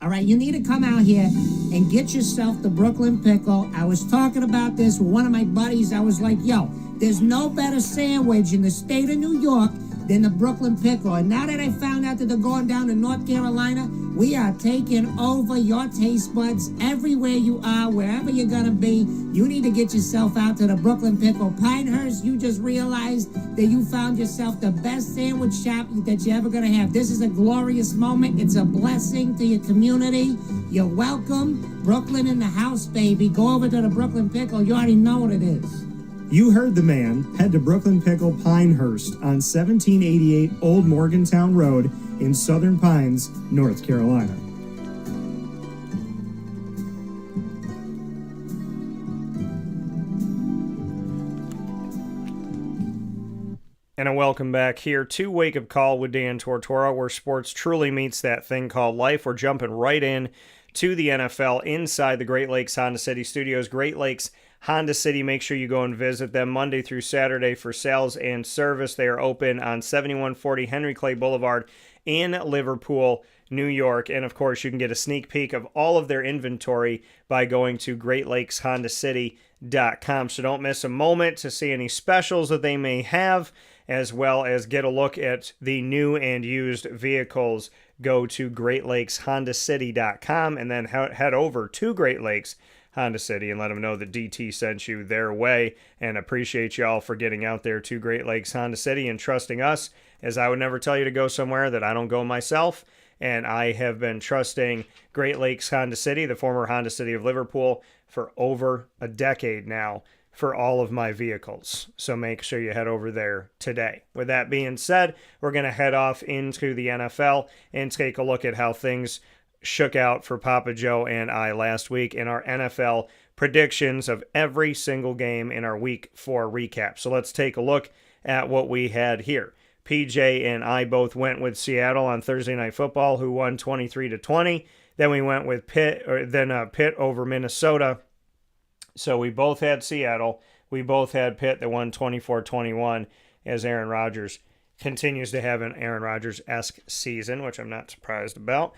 All right, you need to come out here and get yourself the Brooklyn Pickle. I was talking about this with one of my buddies. I was like, yo, there's no better sandwich in the state of New York than the Brooklyn Pickle. And now that I found out that they're going down to North Carolina, we are taking over your taste buds everywhere you are, wherever you're going to be. You need to get yourself out to the Brooklyn Pickle. Pinehurst, you just realized that you found yourself the best sandwich shop that you're ever going to have. This is a glorious moment. It's a blessing to your community. You're welcome. Brooklyn in the house, baby. Go over to the Brooklyn Pickle. You already know what it is. You heard the man. Head to Brooklyn Pickle Pinehurst on 1788 Old Morgantown Road in Southern Pines, North Carolina. And a welcome back here to Wake Up Call with Dan Tortora, where sports truly meets that thing called life. We're jumping right in to the NFL inside the Great Lakes Honda City Studios. Great Lakes Honda City, make sure you go and visit them Monday through Saturday for sales and service. They are open on 7140 Henry Clay Boulevard in Liverpool, New York. And of course, you can get a sneak peek of all of their inventory by going to GreatLakesHondaCity.com. So don't miss a moment to see any specials that they may have, as well as get a look at the new and used vehicles. Go to GreatLakesHondaCity.com and then head over to Great Lakes Honda City and let them know that DT sent you their way, and appreciate y'all for getting out there to Great Lakes Honda City and trusting us, as I would never tell you to go somewhere that I don't go myself. And I have been trusting Great Lakes Honda City, the former Honda City of Liverpool, for over a decade now for all of my vehicles. So make sure you head over there today. With that being said, we're going to head off into the NFL and take a look at how things shook out for Papa Joe and I last week in our NFL predictions of every single game in our Week 4 recap. So let's take a look at what we had here. PJ and I both went with Seattle on Thursday Night Football, who won 23-20. Then we went with Pitt over Minnesota. So we both had Seattle. We both had Pitt that won 24-21, as Aaron Rodgers continues to have an Aaron Rodgers-esque season, which I'm not surprised about.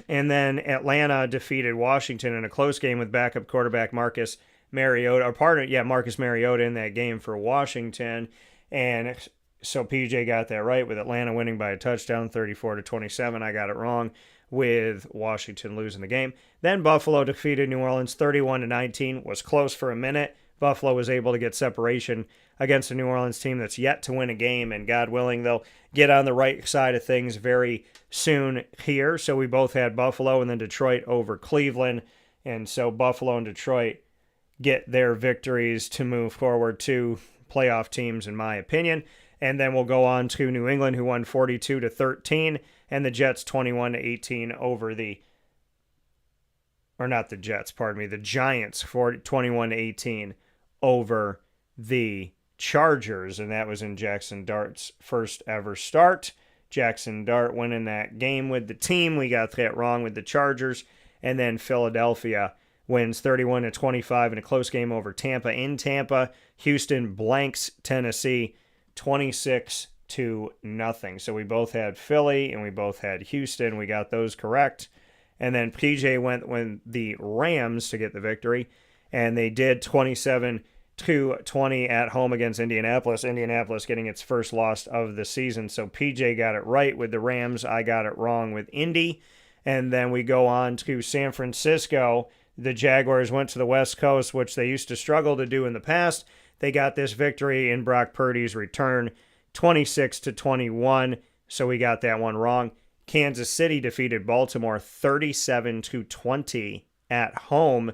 And then Atlanta defeated Washington in a close game with backup quarterback Marcus Mariota in that game for Washington. And so PJ got that right with Atlanta winning by a touchdown, 34-27. I got it wrong with Washington losing the game. Then Buffalo defeated New Orleans 31-19. Was close for a minute. Buffalo was able to get separation against a New Orleans team that's yet to win a game, and God willing, they'll get on the right side of things very soon here. So we both had Buffalo, and then Detroit over Cleveland. And so Buffalo and Detroit get their victories to move forward to playoff teams, in my opinion. And then we'll go on to New England, who won 42-13, and the Jets 21-18 over the Giants 21-18 over the Chargers, and that was in Jackson Dart's first ever start. Jackson Dart winning that game with the team. We got that wrong with the Chargers. And then Philadelphia wins 31-25 in a close game over Tampa in Tampa. Houston blanks Tennessee 26-0. So we both had Philly and we both had Houston. We got those correct. And then PJ went with the Rams to get the victory, and they did 27-20 at home against Indianapolis. Indianapolis getting its first loss of the season. So PJ got it right with the Rams. I got it wrong with Indy. And then we go on to San Francisco. The Jaguars went to the West Coast, which they used to struggle to do in the past. They got this victory in Brock Purdy's return, 26-21. So we got that one wrong. Kansas City defeated Baltimore 37-20 at home.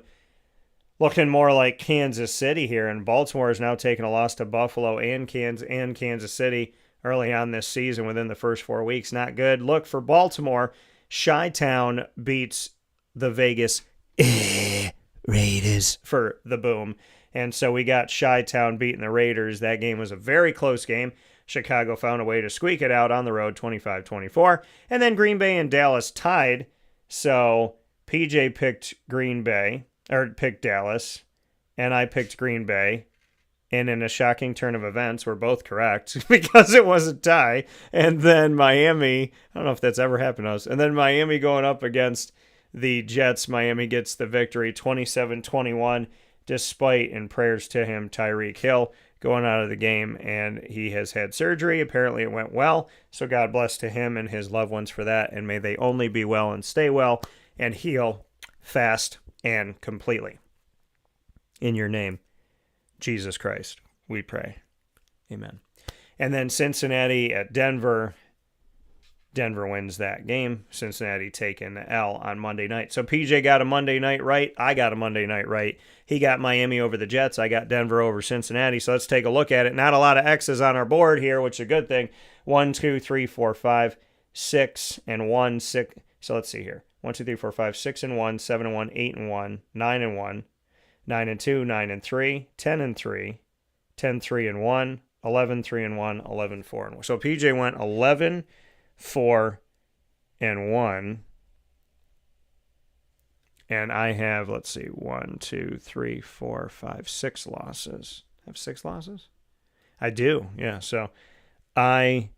Looking more like Kansas City here, and Baltimore is now taking a loss to Buffalo and Kansas City early on this season within the first 4 weeks. Not good. Look for Baltimore. Chi-Town beats the Vegas Raiders for the boom. And so we got Chi-Town beating the Raiders. That game was a very close game. Chicago found a way to squeak it out on the road, 25-24. And then Green Bay and Dallas tied. So PJ picked picked Dallas, and I picked Green Bay. And in a shocking turn of events, we're both correct because it was a tie. And then Miami, I don't know if that's ever happened to us. And then Miami going up against the Jets. Miami gets the victory, 27-21, despite, and prayers to him, Tyreek Hill going out of the game, and he has had surgery. Apparently it went well, so God bless to him and his loved ones for that, and may they only be well and stay well and heal fast and completely. In your name, Jesus Christ, we pray. Amen. And then Cincinnati at Denver. Denver wins that game. Cincinnati taking the L on Monday night. So PJ got a Monday night right. I got a Monday night right. He got Miami over the Jets. I got Denver over Cincinnati. So let's take a look at it. Not a lot of X's on our board here, which is a good thing. 1, 2, 3, 4, 5, 6, and 1, 6. So let's see here. 1, 2, 3, 4, 5, 6 and 1, 7 and 1, 8 and 1, 9 and 1, 9 and 2, 9 and 3, 10 and 3, 10, 3 and 1, 11, 3 and 1, 11, 4 and 1. So PJ went 11, 4 and 1. And I have, let's see, 1, 2, 3, 4, 5, 6 losses. I have 6 losses? I do, yeah. So then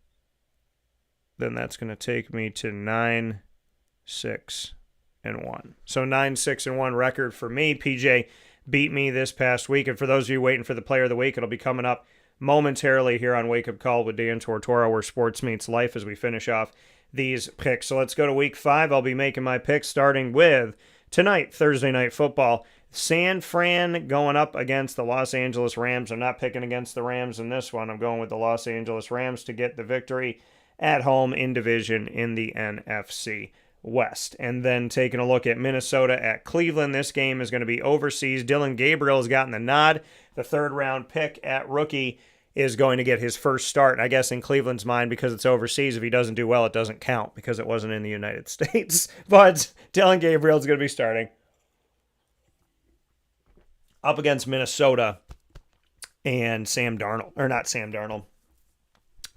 that's going to take me to 9, 6, and 1. So 9, 6, and 1 record for me. PJ beat me this past week. And for those of you waiting for the player of the week, it'll be coming up momentarily here on Wake Up Call with Dan Tortora, where sports meets life, as we finish off these picks. So let's go to week 5. I'll be making my picks starting with tonight, Thursday Night Football. San Fran going up against the Los Angeles Rams. I'm not picking against the Rams in this one. I'm going with the Los Angeles Rams to get the victory at home in division in the NFC West. And then taking a look at Minnesota at Cleveland. This game is going to be overseas. Dylan Gabriel has gotten the nod. The third-round pick at rookie is going to get his first start. And I guess in Cleveland's mind, because it's overseas, if he doesn't do well, it doesn't count because it wasn't in the United States. But Dylan Gabriel is going to be starting up against Minnesota and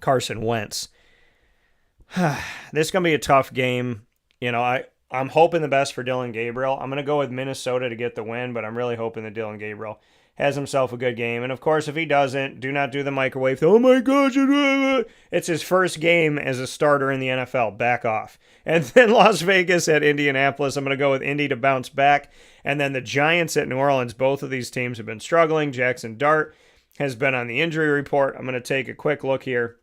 Carson Wentz. This is going to be a tough game. You know, I'm hoping the best for Dylan Gabriel. I'm going to go with Minnesota to get the win, but I'm really hoping that Dylan Gabriel has himself a good game. And, of course, if he doesn't, do not do the microwave. Oh, my gosh. It's his first game as a starter in the NFL. Back off. And then Las Vegas at Indianapolis. I'm going to go with Indy to bounce back. And then the Giants at New Orleans. Both of these teams have been struggling. Jackson Dart has been on the injury report. I'm going to take a quick look here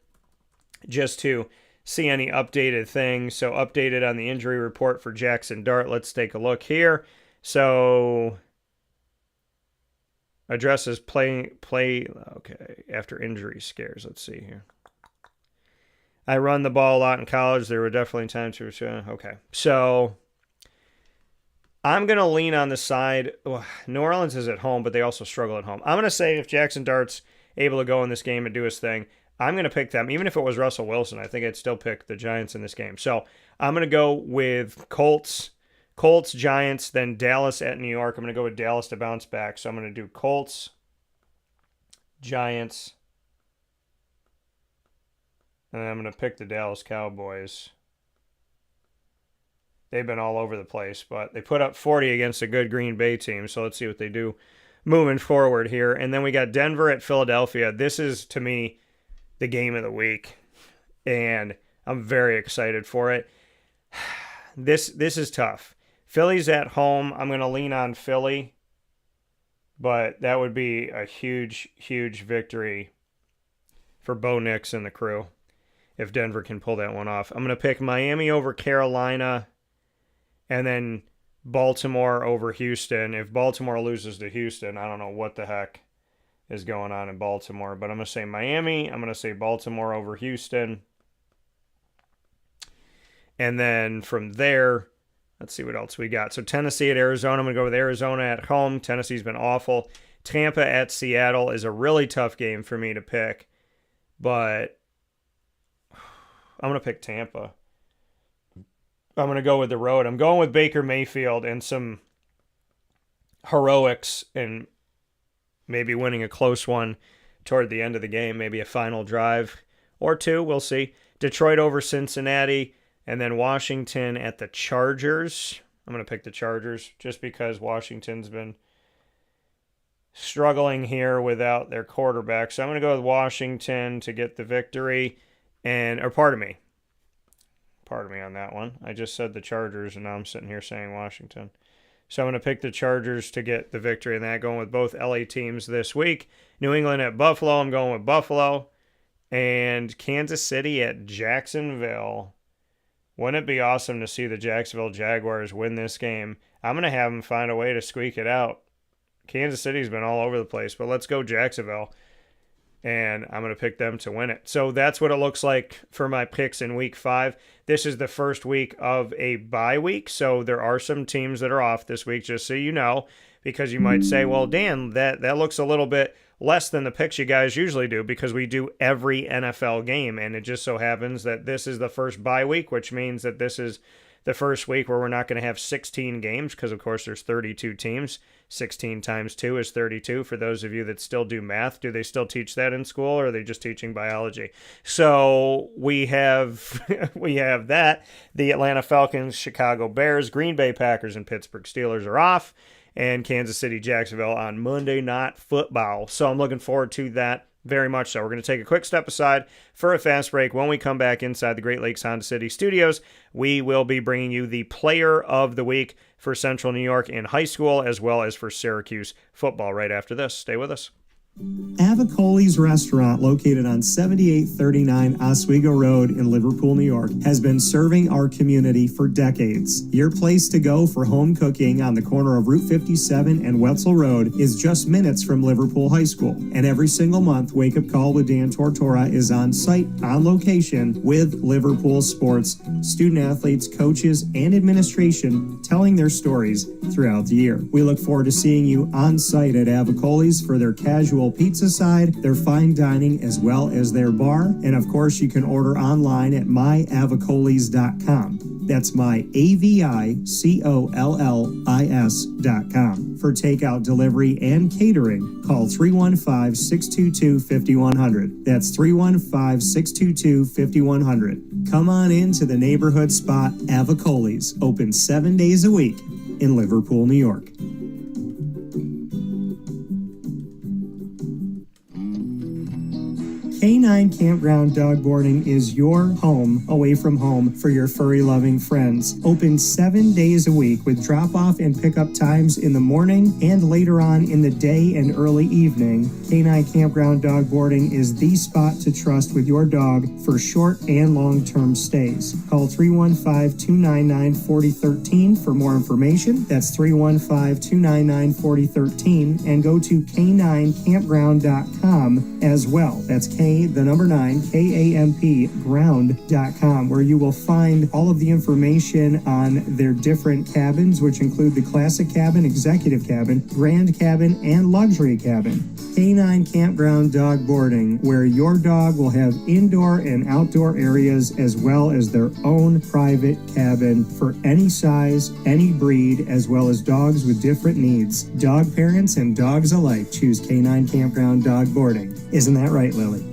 just to see any updated things. So updated on the injury report for Jackson Dart. Let's take a look here. So addresses play okay, after injury scares. Let's see here. I run the ball a lot in college. There were definitely times okay. So I'm going to lean on the side. New Orleans is at home, but they also struggle at home. I'm going to say if Jackson Dart's able to go in this game and do his thing, I'm going to pick them. Even if it was Russell Wilson, I think I'd still pick the Giants in this game. So I'm going to go with Colts, Giants, then Dallas at New York. I'm going to go with Dallas to bounce back. So I'm going to do Colts, Giants, and then I'm going to pick the Dallas Cowboys. They've been all over the place, but they put up 40 against a good Green Bay team. So let's see what they do moving forward here. And then we got Denver at Philadelphia. This is, to me, the game of the week, and I'm very excited for it. This is tough. Philly's at home. I'm going to lean on Philly, but that would be a huge, huge victory for Bo Nix and the crew if Denver can pull that one off. I'm going to pick Miami over Carolina and then Baltimore over Houston. If Baltimore loses to Houston, I don't know what the heck is going on in Baltimore, but I'm going to say Miami. I'm going to say Baltimore over Houston. And then from there, let's see what else we got. So Tennessee at Arizona. I'm going to go with Arizona at home. Tennessee's been awful. Tampa at Seattle is a really tough game for me to pick, but I'm going to pick Tampa. I'm going to go with the road. I'm going with Baker Mayfield and some heroics and maybe winning a close one toward the end of the game, maybe a final drive or two. We'll see. Detroit over Cincinnati, and then Washington at the Chargers. I'm going to pick the Chargers just because Washington's been struggling here without their quarterback. So I'm going to go with Washington to get the victory. Pardon me on that one. I just said the Chargers, and now I'm sitting here saying Washington. So I'm going to pick the Chargers to get the victory in that, going with both LA teams this week. New England at Buffalo, I'm going with Buffalo. And Kansas City at Jacksonville. Wouldn't it be awesome to see the Jacksonville Jaguars win this game? I'm going to have them find a way to squeak it out. Kansas City's been all over the place, but let's go Jacksonville. And I'm going to pick them to win it. So that's what it looks like for my picks in Week 5. This is the first week of a bye week, so there are some teams that are off this week, just so you know, because you might say, well, Dan, that looks a little bit less than the picks you guys usually do because we do every NFL game, and it just so happens that this is the first bye week, which means that this is the first week where we're not going to have 16 games because, of course, there's 32 teams. 16 times 2 is 32. For those of you that still do math, do they still teach that in school, or are they just teaching biology? So we have that. The Atlanta Falcons, Chicago Bears, Green Bay Packers, and Pittsburgh Steelers are off, and Kansas City, Jacksonville on Monday Night Football. So I'm looking forward to that very much so. We're going to take a quick step aside for a fast break. When we come back inside the Great Lakes Honda City studios, we will be bringing you the Player of the Week for Central New York in high school, as well as for Syracuse football right after this. Stay with us. Avicoli's Restaurant, located on 7839 Oswego Road in Liverpool, New York, has been serving our community for decades. Your place to go for home cooking on the corner of Route 57 and Wetzel Road is just minutes from Liverpool High School. And every single month, Wake Up Call with Dan Tortora is on site, on location, with Liverpool sports, student athletes, coaches, and administration telling their stories throughout the year. We look forward to seeing you on site at Avicoli's for their casual pizza side, their fine dining, as well as their bar. And of course, you can order online at myavicolis.com. That's myavicollis.com. For takeout, delivery, and catering, call 315-622-5100. That's 315-622-5100. Come on into the neighborhood spot Avicoli's, open 7 days a week in Liverpool, New York. K9 Campground Dog Boarding is your home away from home for your furry-loving friends. Open 7 days a week with drop-off and pickup times in the morning and later on in the day and early evening. K9 Campground Dog Boarding is the spot to trust with your dog for short and long-term stays. Call 315-299-4013 for more information. That's 315-299-4013, and go to k9campground.com as well. That's K9, ground.com, where you will find all of the information on their different cabins, which include the classic cabin, executive cabin, grand cabin, and luxury cabin. K9 Campground Dog Boarding, where your dog will have indoor and outdoor areas as well as their own private cabin for any size, any breed, as well as dogs with different needs. Dog parents and dogs alike choose K9 Campground Dog Boarding. Isn't that right, Lily?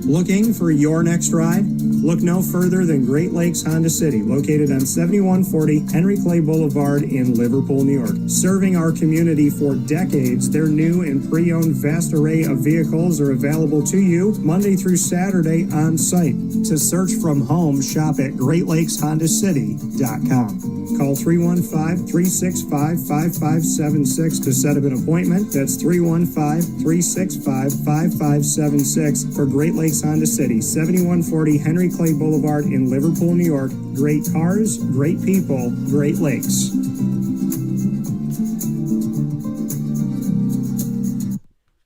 Looking for your next ride? Look no further than Great Lakes Honda City, located on 7140 Henry Clay Boulevard in Liverpool, New York. Serving our community for decades, their new and pre-owned vast array of vehicles are available to you Monday through Saturday on site. To search from home, shop at GreatLakesHondaCity.com. Call 315-365-5576 to set up an appointment. That's 315-365-5576 for Great Lakes Honda City, 7140 Henry Clay Boulevard in Liverpool, New York. Great cars, great people, Great Lakes.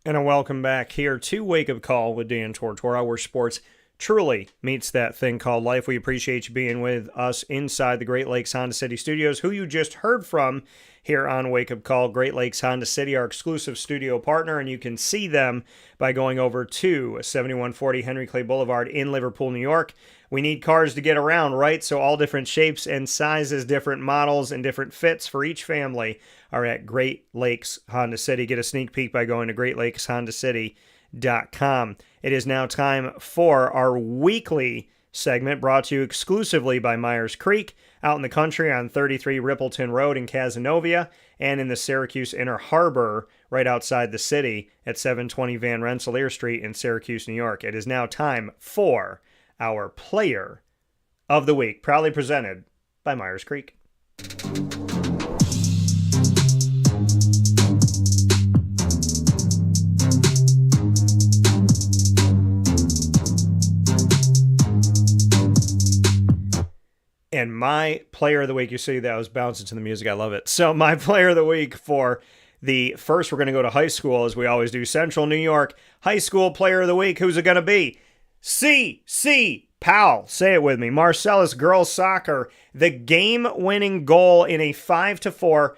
And a welcome back here to Wake Up Call with Dan Tortora, where sports truly meets that thing called life. We appreciate you being with us inside the Great Lakes Honda City studios, who you just heard from here on Wake Up Call. Great Lakes Honda City, our exclusive studio partner, and you can see them by going over to 7140 Henry Clay Boulevard in Liverpool, New York. We need cars to get around, right? So all different shapes and sizes, different models, and different fits for each family are at Great Lakes Honda City. Get a sneak peek by going to GreatLakesHondaCity.com. It is now time for our weekly segment brought to you exclusively by Myers Creek, out in the country on 33 Rippleton Road in Cazenovia, and in the Syracuse Inner Harbor right outside the city at 720 Van Rensselaer Street in Syracuse, New York. It is now time for our Player of the Week, proudly presented by Myers Creek. And my player of the week, you see that I was bouncing to the music. I love it. So my player of the week for the first, we're going to go to high school as we always do. Central New York High School Player of the Week. Who's it going to be? C. Powell. Say it with me. Marcellus girls soccer. The game-winning goal in a 5-4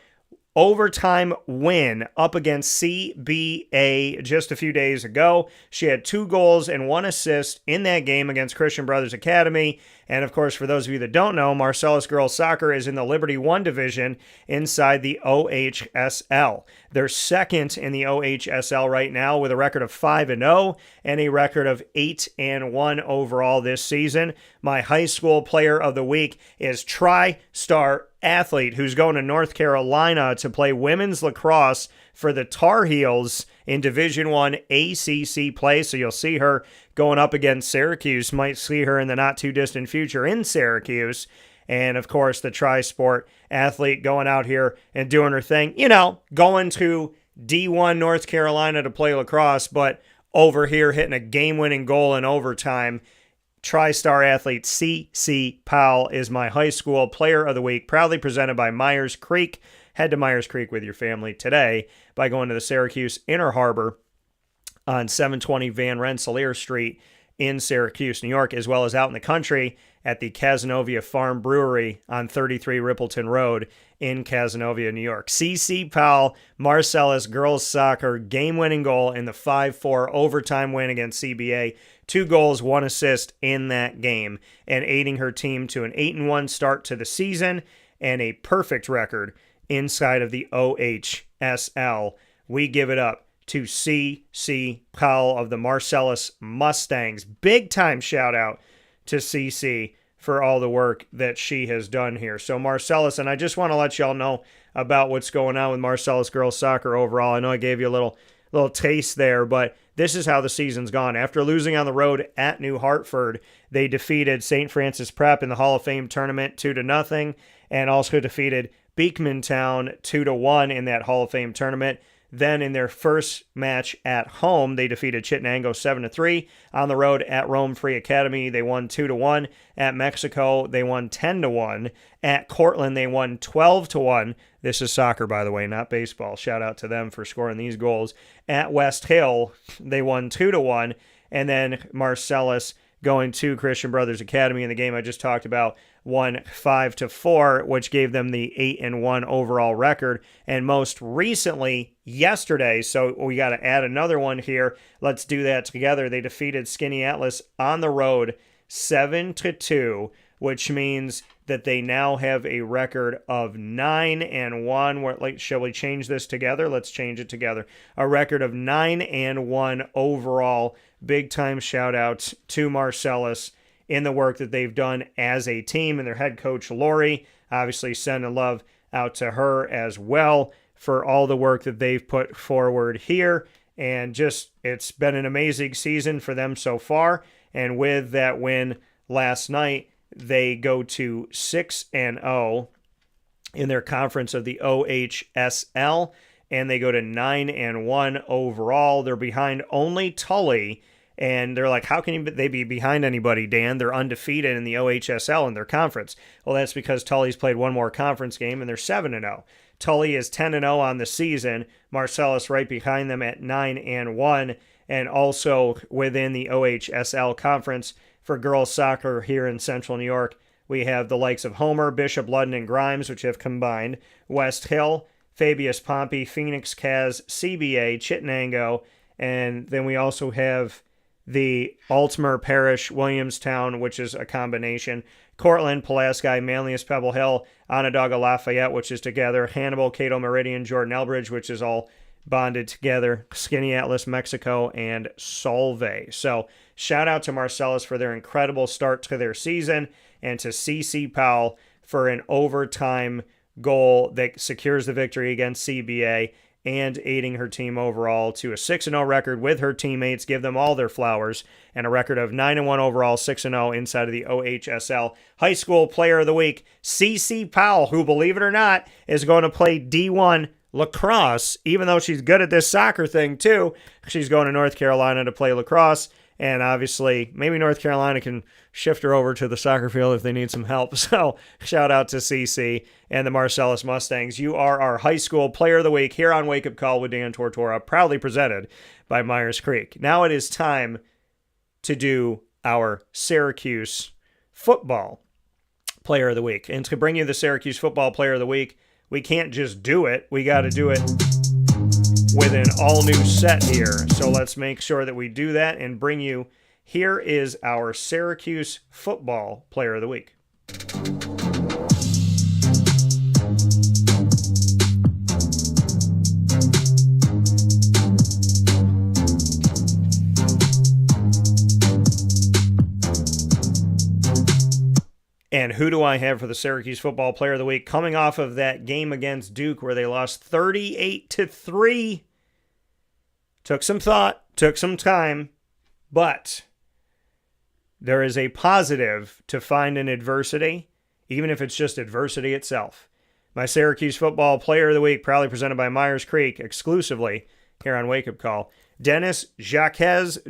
overtime win up against CBA just a few days ago. She had 2 goals and 1 assist in that game against Christian Brothers Academy. And of course, for those of you that don't know, Marcellus girls soccer is in the Liberty 1 division inside the OHSL. They're second in the OHSL right now with a record of 5-0 and a record of 8-1 overall this season. My high school player of the week is Tri-Star athlete who's going to North Carolina to play women's lacrosse for the Tar Heels in Division I ACC play. So you'll see her going up against Syracuse. Might see her in the not too distant future in Syracuse. And of course, the tri-sport athlete going out here and doing her thing. You know, going to D1 North Carolina to play lacrosse, but over here hitting a game-winning goal in overtime. Tri-star athlete C.C. Powell is my high school player of the week, proudly presented by Myers Creek. Head to Myers Creek with your family today by going to the Syracuse Inner Harbor on 720 Van Rensselaer Street in Syracuse, New York, as well as out in the country at the Cazenovia Farm Brewery on 33 Rippleton Road in Cazenovia, New York. C.C. Powell, Marcellus girls soccer game-winning goal in the 5-4 overtime win against CBA. 2 goals, 1 assist in that game, and aiding her team to an 8-1 start to the season and a perfect record inside of the OHSL. We give it up to C.C. Powell of the Marcellus Mustangs. Big time shout out to C.C. for all the work that she has done here. So Marcellus, and I just want to let y'all know about what's going on with Marcellus girls soccer overall. I know I gave you a little taste there, but this is how the season's gone. After losing on the road at New Hartford, they defeated St. Francis Prep in the Hall of Fame tournament 2-0, and also defeated Beekmantown 2-1 in that Hall of Fame tournament. Then in their first match at home, they defeated Chittenango 7-3. On the road at Rome Free Academy, they won 2-1. At Mexico, they won 10-1. At Cortland, they won 12-1. This is soccer, by the way, not baseball. Shout out to them for scoring these goals. At West Hill, they won 2-1. And then Marcellus, going to Christian Brothers Academy in the game I just talked about, won 5-4, which gave them the 8-1 overall record. And most recently, yesterday, so we got to add another one here. Let's do that together. They defeated Skinny Atlas on the road 7-2, which means that they now have a record of 9-1. Shall we change this together? Let's change it together. A record of 9-1 overall. Big time shout outs to Marcellus in the work that they've done as a team, and their head coach, Lori. Obviously, sending love out to her as well for all the work that they've put forward here. And just, it's been an amazing season for them so far. And with that win last night, they go to 6-0 in their conference of the OHSL, and they go to 9-1 overall. They're behind only Tully. And they're like, how can they be behind anybody, Dan? They're undefeated in the OHSL in their conference. Well, that's because Tully's played one more conference game, and they're 7-0. Tully is 10-0 on the season. Marcellus right behind them at 9-1. And also within the OHSL conference for girls soccer here in Central New York, we have the likes of Homer, Bishop, Ludden, and Grimes, which have combined. West Hill, Fabius Pompey, Phoenix Cas, CBA, Chittenango, and then we also have the Altamore Parish, Williamstown, which is a combination. Cortland, Pulaski, Manlius, Pebble Hill, Onondaga, Lafayette, which is together. Hannibal, Cato, Meridian, Jordan, Elbridge, which is all bonded together. Skinny Atlas, Mexico, and Solvay. So shout out to Marcellus for their incredible start to their season, and to C.C. Powell for an overtime goal that secures the victory against CBA, and aiding her team overall to a 6-0 record with her teammates. Give them all their flowers. And a record of 9-1 overall, 6-0 inside of the OHSL. High school player of the week, C.C. Powell, who, believe it or not, is going to play D1 lacrosse. Even though she's good at this soccer thing, too, she's going to North Carolina to play lacrosse. And obviously, maybe North Carolina can shift her over to the soccer field if they need some help. So shout out to CC and the Marcellus Mustangs. You are our high school player of the week here on Wake Up Call with Dan Tortora, proudly presented by Myers Creek. Now it is time to do our Syracuse football player of the week. And to bring you the Syracuse football player of the week, we can't just do it. We got to do it with an all-new set here. So let's make sure that we do that and bring you, here is our Syracuse Football Player of the Week. And who do I have for the Syracuse Football Player of the Week? Coming off of that game against Duke where they lost 38-3. Took some thought, took some time, but there is a positive to find in adversity, even if it's just adversity itself. My Syracuse Football Player of the Week, proudly presented by Myers Creek, exclusively here on Wake Up Call. Dennis Jacques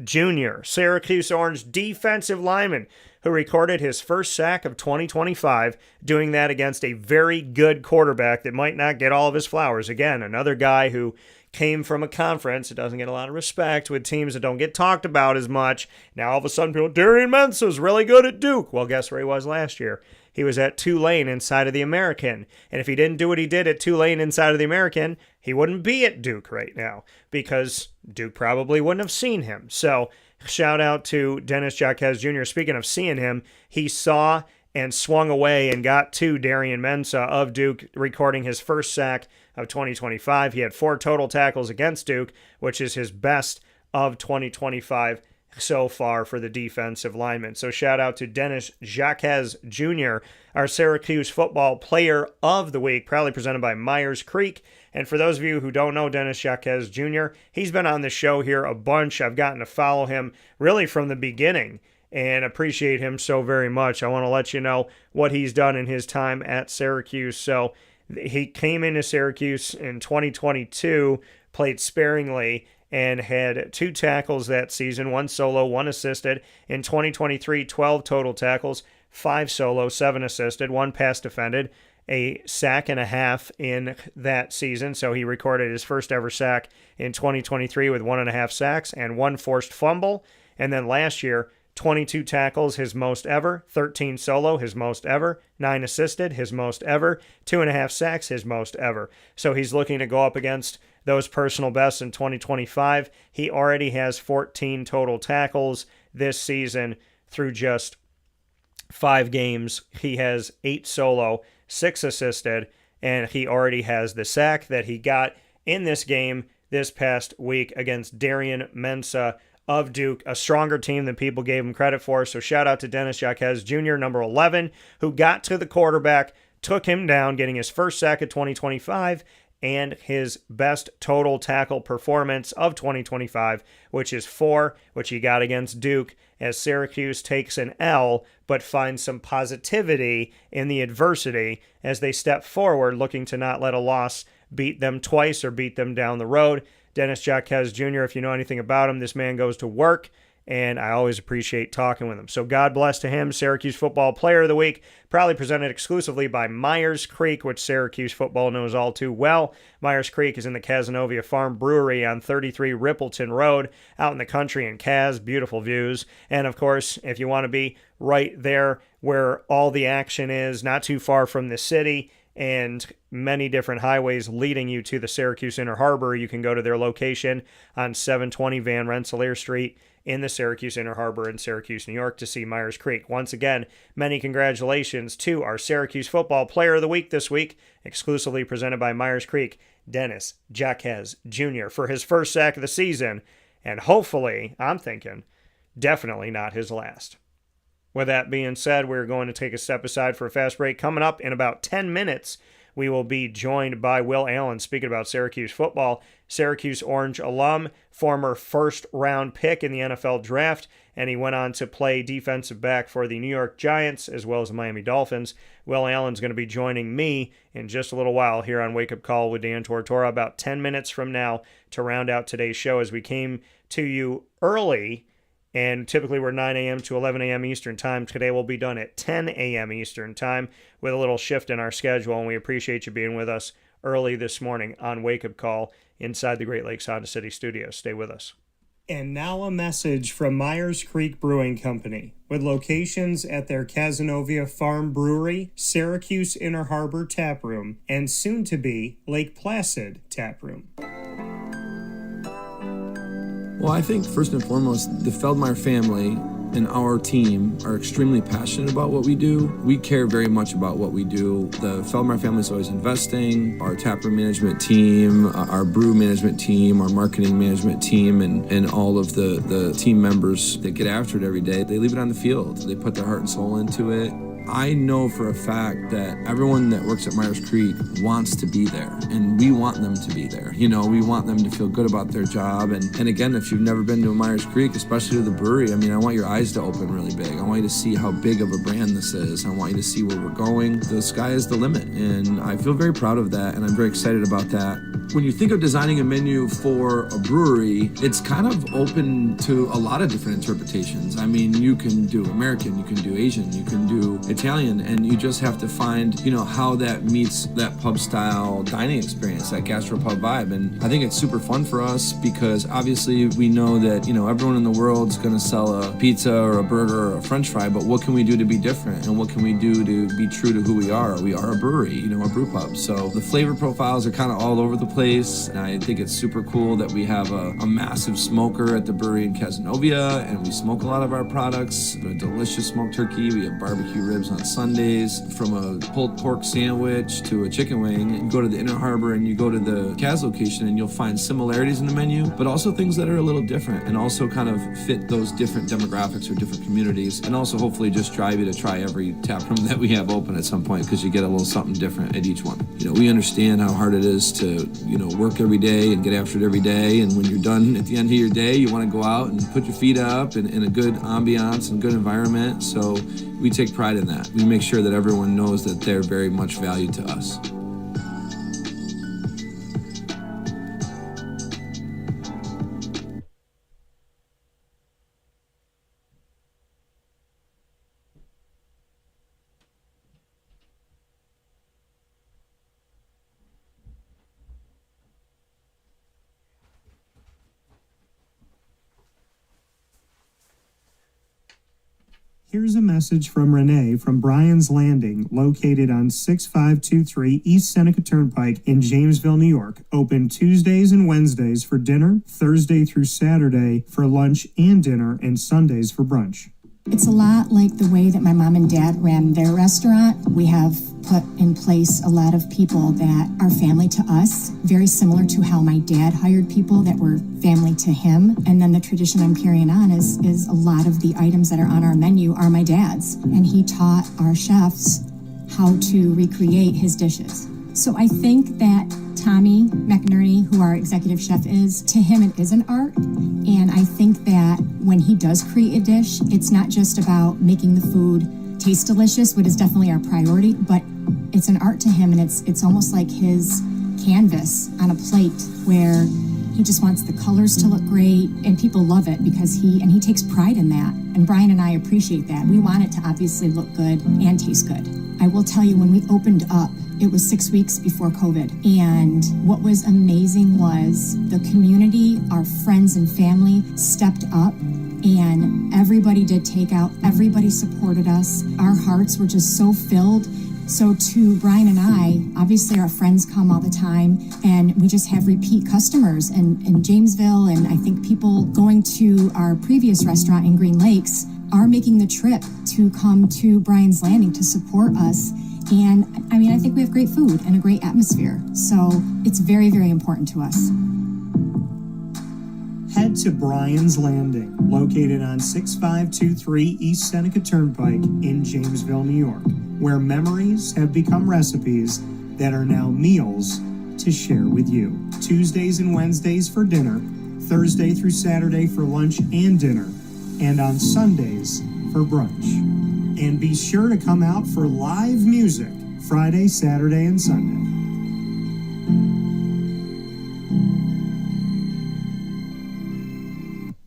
Jr., Syracuse Orange defensive lineman, who recorded his first sack of 2025, doing that against a very good quarterback that might not get all of his flowers. Again, another guy who came from a conference that doesn't get a lot of respect with teams that don't get talked about as much. Now all of a sudden people, Darian Mensah's really good at Duke. Well, guess where he was last year? He was at Tulane inside of the American. And if he didn't do what he did at Tulane inside of the American, he wouldn't be at Duke right now because Duke probably wouldn't have seen him. So shout out to Dennis Jacques Jr. Speaking of seeing him, he saw and swung away and got to Darian Mensah of Duke, recording his first sack of 2025. He had 4 total tackles against Duke, which is his best of 2025 so far for the defensive lineman. So shout out to Dennis Jacques Jr., our Syracuse Football Player of the Week, proudly presented by Myers Creek. And for those of you who don't know Dennis Jacques Jr., he's been on the show here a bunch. I've gotten to follow him really from the beginning and appreciate him so very much. I want to let you know what he's done in his time at Syracuse. So he came into Syracuse in 2022, played sparingly, and had 2 tackles that season, 1 solo, 1 assisted. In 2023, 12 total tackles, 5 solo, 7 assisted, 1 pass defended, a sack and a half in that season. So he recorded his first ever sack in 2023 with 1.5 sacks and 1 forced fumble. And then last year, 22 tackles, his most ever, 13 solo, his most ever, 9 assisted, his most ever, 2.5 sacks, his most ever. So he's looking to go up against those personal bests in 2025. He already has 14 total tackles this season through just 5 games. He has 8 solo, 6 assisted, and he already has the sack that he got in this game this past week against Darian Mensah of Duke, a stronger team than people gave him credit for. So shout out to Dennis Jacques Jr., number 11, who got to the quarterback, took him down, getting his first sack of 2025, and his best total tackle performance of 2025, which is 4, which he got against Duke, as Syracuse takes an L, but finds some positivity in the adversity as they step forward, looking to not let a loss beat them twice or beat them down the road. Dennis Jacques Jr., if you know anything about him, this man goes to work, and I always appreciate talking with him. So God bless to him. Syracuse Football Player of the Week, proudly presented exclusively by Myers Creek, which Syracuse football knows all too well. Myers Creek is in the Cazenovia Farm Brewery on 33 Rippleton Road, out in the country in Caz, beautiful views. And of course, if you want to be right there where all the action is, not too far from the city, and many different highways leading you to the Syracuse Inner Harbor, you can go to their location on 720 Van Rensselaer Street in the Syracuse Inner Harbor in Syracuse, New York, to see Myers Creek. Once again, many congratulations to our Syracuse Football Player of the Week this week, exclusively presented by Myers Creek, Dennis Jacques Jr., for his first sack of the season, and hopefully, I'm thinking, definitely not his last. With that being said, we're going to take a step aside for a fast break. Coming up in about 10 minutes, we will be joined by Will Allen speaking about Syracuse football. Syracuse Orange alum, former first-round pick in the NFL draft, and he went on to play defensive back for the New York Giants as well as the Miami Dolphins. Will Allen's going to be joining me in just a little while here on Wake Up Call with Dan Tortora, about 10 minutes from now, to round out today's show as we came to you early. And typically we're 9 a.m. to 11 a.m. Eastern Time. Today we'll be done at 10 a.m. Eastern Time with a little shift in our schedule, and we appreciate you being with us early this morning on Wake Up Call inside the Great Lakes Honda City Studios. Stay with us. And now a message from Myers Creek Brewing Company, with locations at their Cazenovia Farm Brewery, Syracuse Inner Harbor Tap Room, and soon-to-be Lake Placid Tap Room. Well, I think first and foremost, the Feldmeyer family and our team are extremely passionate about what we do. We care very much about what we do. The Feldmeyer family is always investing. Our taproom management team, our brew management team, our marketing management team, and all of the team members that get after it every day, they leave it on the field. They put their heart and soul into it. I know for a fact that everyone that works at Myers Creek wants to be there, and we want them to be there. You know, we want them to feel good about their job. And again, if you've never been to a Myers Creek, especially to the brewery, I mean, I want your eyes to open really big. I want you to see how big of a brand this is. I want you to see where we're going. The sky is the limit, and I feel very proud of that, and I'm very excited about that. When you think of designing a menu for a brewery, it's kind of open to a lot of different interpretations. I mean, you can do American, you can do Asian, you can do Italian, and you just have to find, you know, how that meets that pub style dining experience, that gastropub vibe. And I think it's super fun for us because obviously we know that, you know, everyone in the world's gonna sell a pizza or a burger or a french fry, but what can we do to be different? And what can we do to be true to who we are? We are a brewery, you know, a brew pub. So the flavor profiles are kind of all over the place. And I think it's super cool that we have a massive smoker at the brewery in Cazenovia, and we smoke a lot of our products. A delicious smoked turkey. We have barbecue ribs on Sundays. From a pulled pork sandwich to a chicken wing, and you go to the Inner Harbor and you go to the Caz location and you'll find similarities in the menu, but also things that are a little different and also kind of fit those different demographics or different communities, and also hopefully just drive you to try every tap room that we have open at some point, because you get a little something different at each one. You know, we understand how hard it is to, you know, work every day and get after it every day, and when you're done at the end of your day, you want to go out and put your feet up in a good ambiance and good environment. So we take pride in that. We make sure that everyone knows that they're very much valued to us. Here's a message from Renee from Bryan's Landing, located on 6523 East Seneca Turnpike in Jamesville, New York. Open Tuesdays and Wednesdays for dinner, Thursday through Saturday for lunch and dinner, and Sundays for brunch. It's a lot like the way that my mom and dad ran their restaurant. We have put in place a lot of people that are family to us, very similar to how my dad hired people that were family to him. And then the tradition I'm carrying on is a lot of the items that are on our menu are my dad's. And he taught our chefs how to recreate his dishes. So I think that Tommy McNerney, who our executive chef is, to him it is an art. And I think that when he does create a dish, it's not just about making the food taste delicious, which is definitely our priority, but it's an art to him, and it's almost like his canvas on a plate where he just wants the colors to look great, and people love it because he takes pride in that. And Bryan and I appreciate that. We want it to obviously look good and taste good. I will tell you, when we opened up, it was 6 weeks before COVID. And what was amazing was the community, our friends and family stepped up, and everybody did takeout. Everybody supported us. Our hearts were just so filled. So to Bryan and I, obviously our friends come all the time, and we just have repeat customers in Jamesville, and I think people going to our previous restaurant in Green Lakes are making the trip to come to Bryan's Landing to support us. And I mean, I think we have great food and a great atmosphere. So it's very, very important to us. Head to Bryan's Landing, located on 6523 East Seneca Turnpike in Jamesville, New York, where memories have become recipes that are now meals to share with you. Tuesdays and Wednesdays for dinner, Thursday through Saturday for lunch and dinner, and on Sundays for brunch. And be sure to come out for live music Friday, Saturday, and Sunday.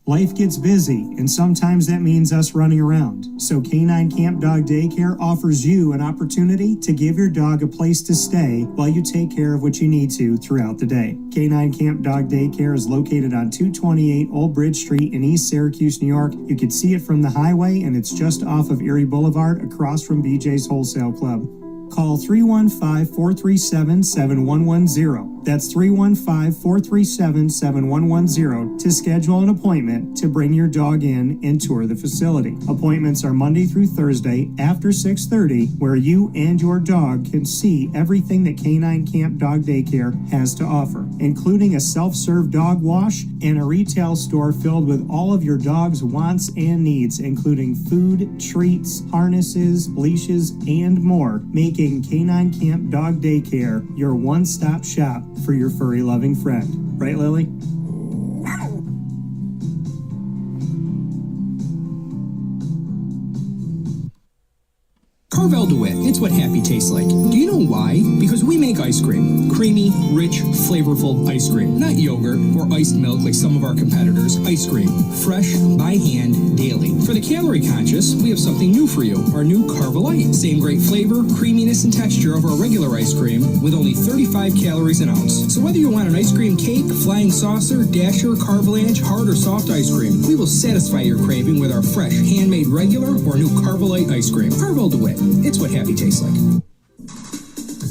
Life gets busy, and sometimes that means us running around. So Canine Camp Dog Daycare offers you an opportunity to give your dog a place to stay while you take care of what you need to throughout the day. Canine Camp Dog Daycare is located on 228 Old Bridge Street in East Syracuse, New York. You can see it from the highway, and it's just off of Erie Boulevard across from BJ's Wholesale Club. Call 315-437-7110. That's 315-437-7110 to schedule an appointment to bring your dog in and tour the facility. Appointments are Monday through Thursday after 6:30, where you and your dog can see everything that Canine Camp Dog Daycare has to offer, including a self-serve dog wash and a retail store filled with all of your dog's wants and needs, including food, treats, harnesses, leashes, and more, making Canine Camp Dog Daycare your one-stop shop for your furry loving friend. Right, Lily? Carvel DeWitt, it's what happy tastes like. Do you know why? Because we make ice cream. Creamy, rich, flavorful ice cream. Not yogurt or iced milk like some of our competitors. Ice cream. Fresh, by hand, daily. For the calorie conscious, we have something new for you. Our new Carvelite. Same great flavor, creaminess, and texture of our regular ice cream with only 35 calories an ounce. So whether you want an ice cream cake, flying saucer, dasher, carvalanche, hard or soft ice cream, we will satisfy your craving with our fresh, handmade regular or new Carvelite ice cream. Carvel DeWitt. It's what happy tastes like.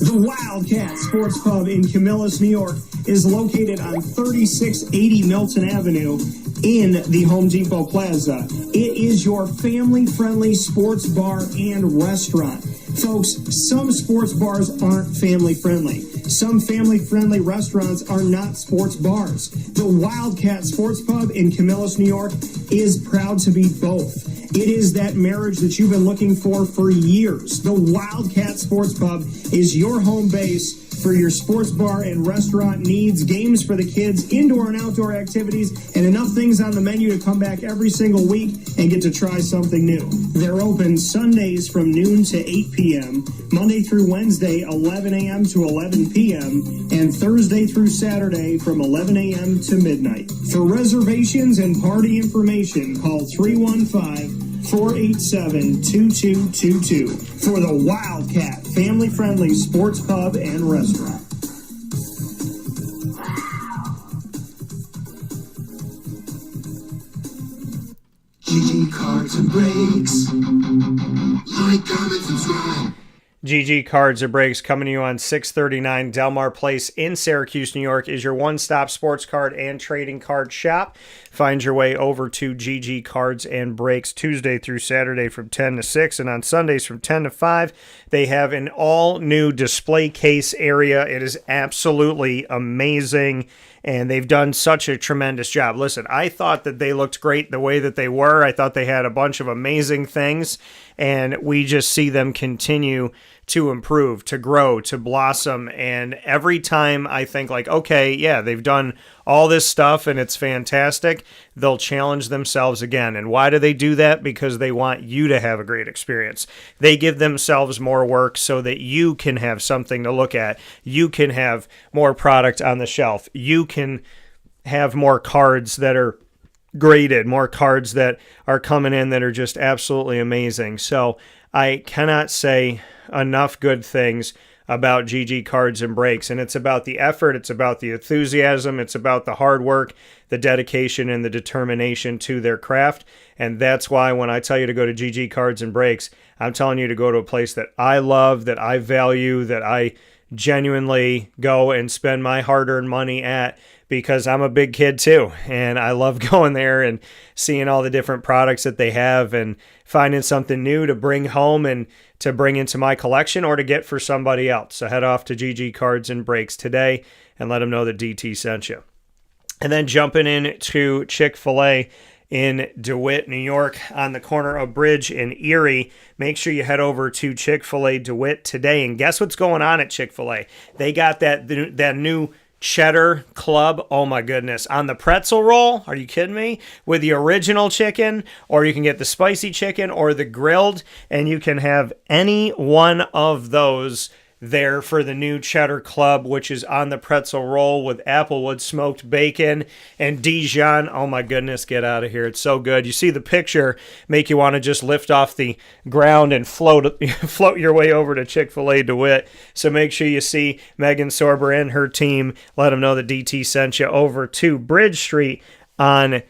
The Wildcat Sports Pub in Camillus, New York is located on 3680 Milton Avenue in the Home Depot Plaza. It is your family-friendly sports bar and restaurant. Folks, some sports bars aren't family-friendly. Some family-friendly restaurants are not sports bars. The Wildcat Sports Pub in Camillus, New York is proud to be both. It is that marriage that you've been looking for years. The Wildcat Sports Pub is your home base for your sports bar and restaurant needs, games for the kids, indoor and outdoor activities, and enough things on the menu to come back every single week and get to try something new. They're open Sundays from noon to 8 p.m., Monday through Wednesday, 11 a.m. to 11 p.m., and Thursday through Saturday from 11 a.m. to midnight. For reservations and party information, call 315-487-2222 for the Wildcat family-friendly sports pub and restaurant. GG Cards and Breaks. Like, comment, subscribe. GG Cards or Breaks coming to you on 639 Delmar Place in Syracuse, New York is your one-stop sports card and trading card shop. Find your way over to GG Cards and Breaks Tuesday through Saturday from 10 to 6 and on Sundays from 10 to 5. They have an all-new display case area. It is absolutely amazing, and they've done such a tremendous job. Listen, I thought that they looked great the way that they were. I thought they had a bunch of amazing things, and we just see them continue to improve, to grow, to blossom. And every time I think like, okay, yeah, they've done all this stuff and it's fantastic, they'll challenge themselves again. And why do they do that? Because they want you to have a great experience. They give themselves more work so that you can have something to look at. You can have more product on the shelf. You can have more cards that are graded, more cards that are coming in that are just absolutely amazing. So I cannot say enough good things about GG Cards and Breaks, and it's about the effort, it's about the enthusiasm, it's about the hard work, the dedication, and the determination to their craft. And that's why when I tell you to go to GG Cards and Breaks, I'm telling you to go to a place that I love, that I value, that I genuinely go and spend my hard-earned money at, because I'm a big kid too, and I love going there and seeing all the different products that they have and finding something new to bring home and to bring into my collection or to get for somebody else. So head off to GG Cards and Breaks today and let them know that DT sent you. And then jumping into Chick-fil-A in DeWitt, New York, on the corner of Bridge and Erie. Make sure you head over to Chick-fil-A DeWitt today. And guess what's going on at Chick-fil-A? They got that new cheddar club, oh my goodness, on the pretzel roll. Are you kidding me? With the original chicken, or you can get the spicy chicken or the grilled, and you can have any one of those there for the new Cheddar Club, which is on the pretzel roll with Applewood smoked bacon and Dijon. Oh my goodness, get out of here. It's so good. You see the picture, make you want to just lift off the ground and float your way over to Chick-fil-A DeWitt. So make sure you see Megan Sorber and her team. Let them know that DT sent you over to Bridge Street on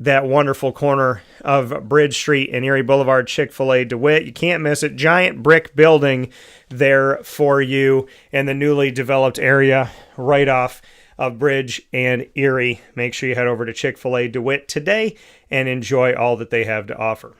that wonderful corner of Bridge Street and Erie Boulevard, Chick-fil-A DeWitt. You can't miss it. Giant brick building there for you in the newly developed area right off of Bridge and Erie. Make sure you head over to Chick-fil-A DeWitt today and enjoy all that they have to offer.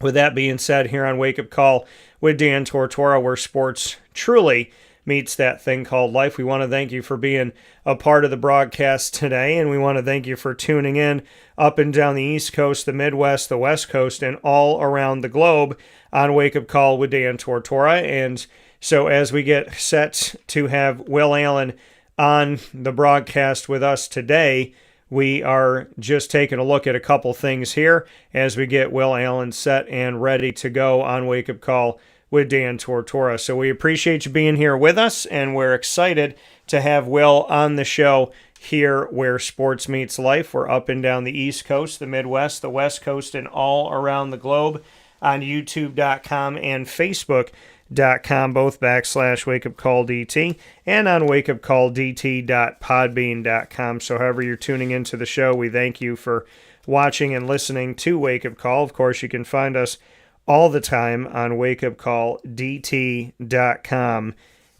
With that being said, here on Wake Up Call with Dan Tortora, where sports truly meets that thing called life, we want to thank you for being a part of the broadcast today, and we want to thank you for tuning in up and down the East Coast, the Midwest, the West Coast, and all around the globe on Wake Up Call with Dan Tortora. And so as we get set to have Will Allen on the broadcast with us today, we are just taking a look at a couple things here as we get Will Allen set and ready to go on Wake Up Call with Dan Tortora. So we appreciate you being here with us, and we're excited to have Will on the show here where sports meets life. We're up and down the East Coast, the Midwest, the West Coast, and all around the globe on YouTube.com and Facebook.com, both /WakeUpCallDT, and on WakeUpCallDT.podbean.com. So however you're tuning into the show, we thank you for watching and listening to Wake Up Call. Of course, you can find us all the time on WakeUpCallDT.com,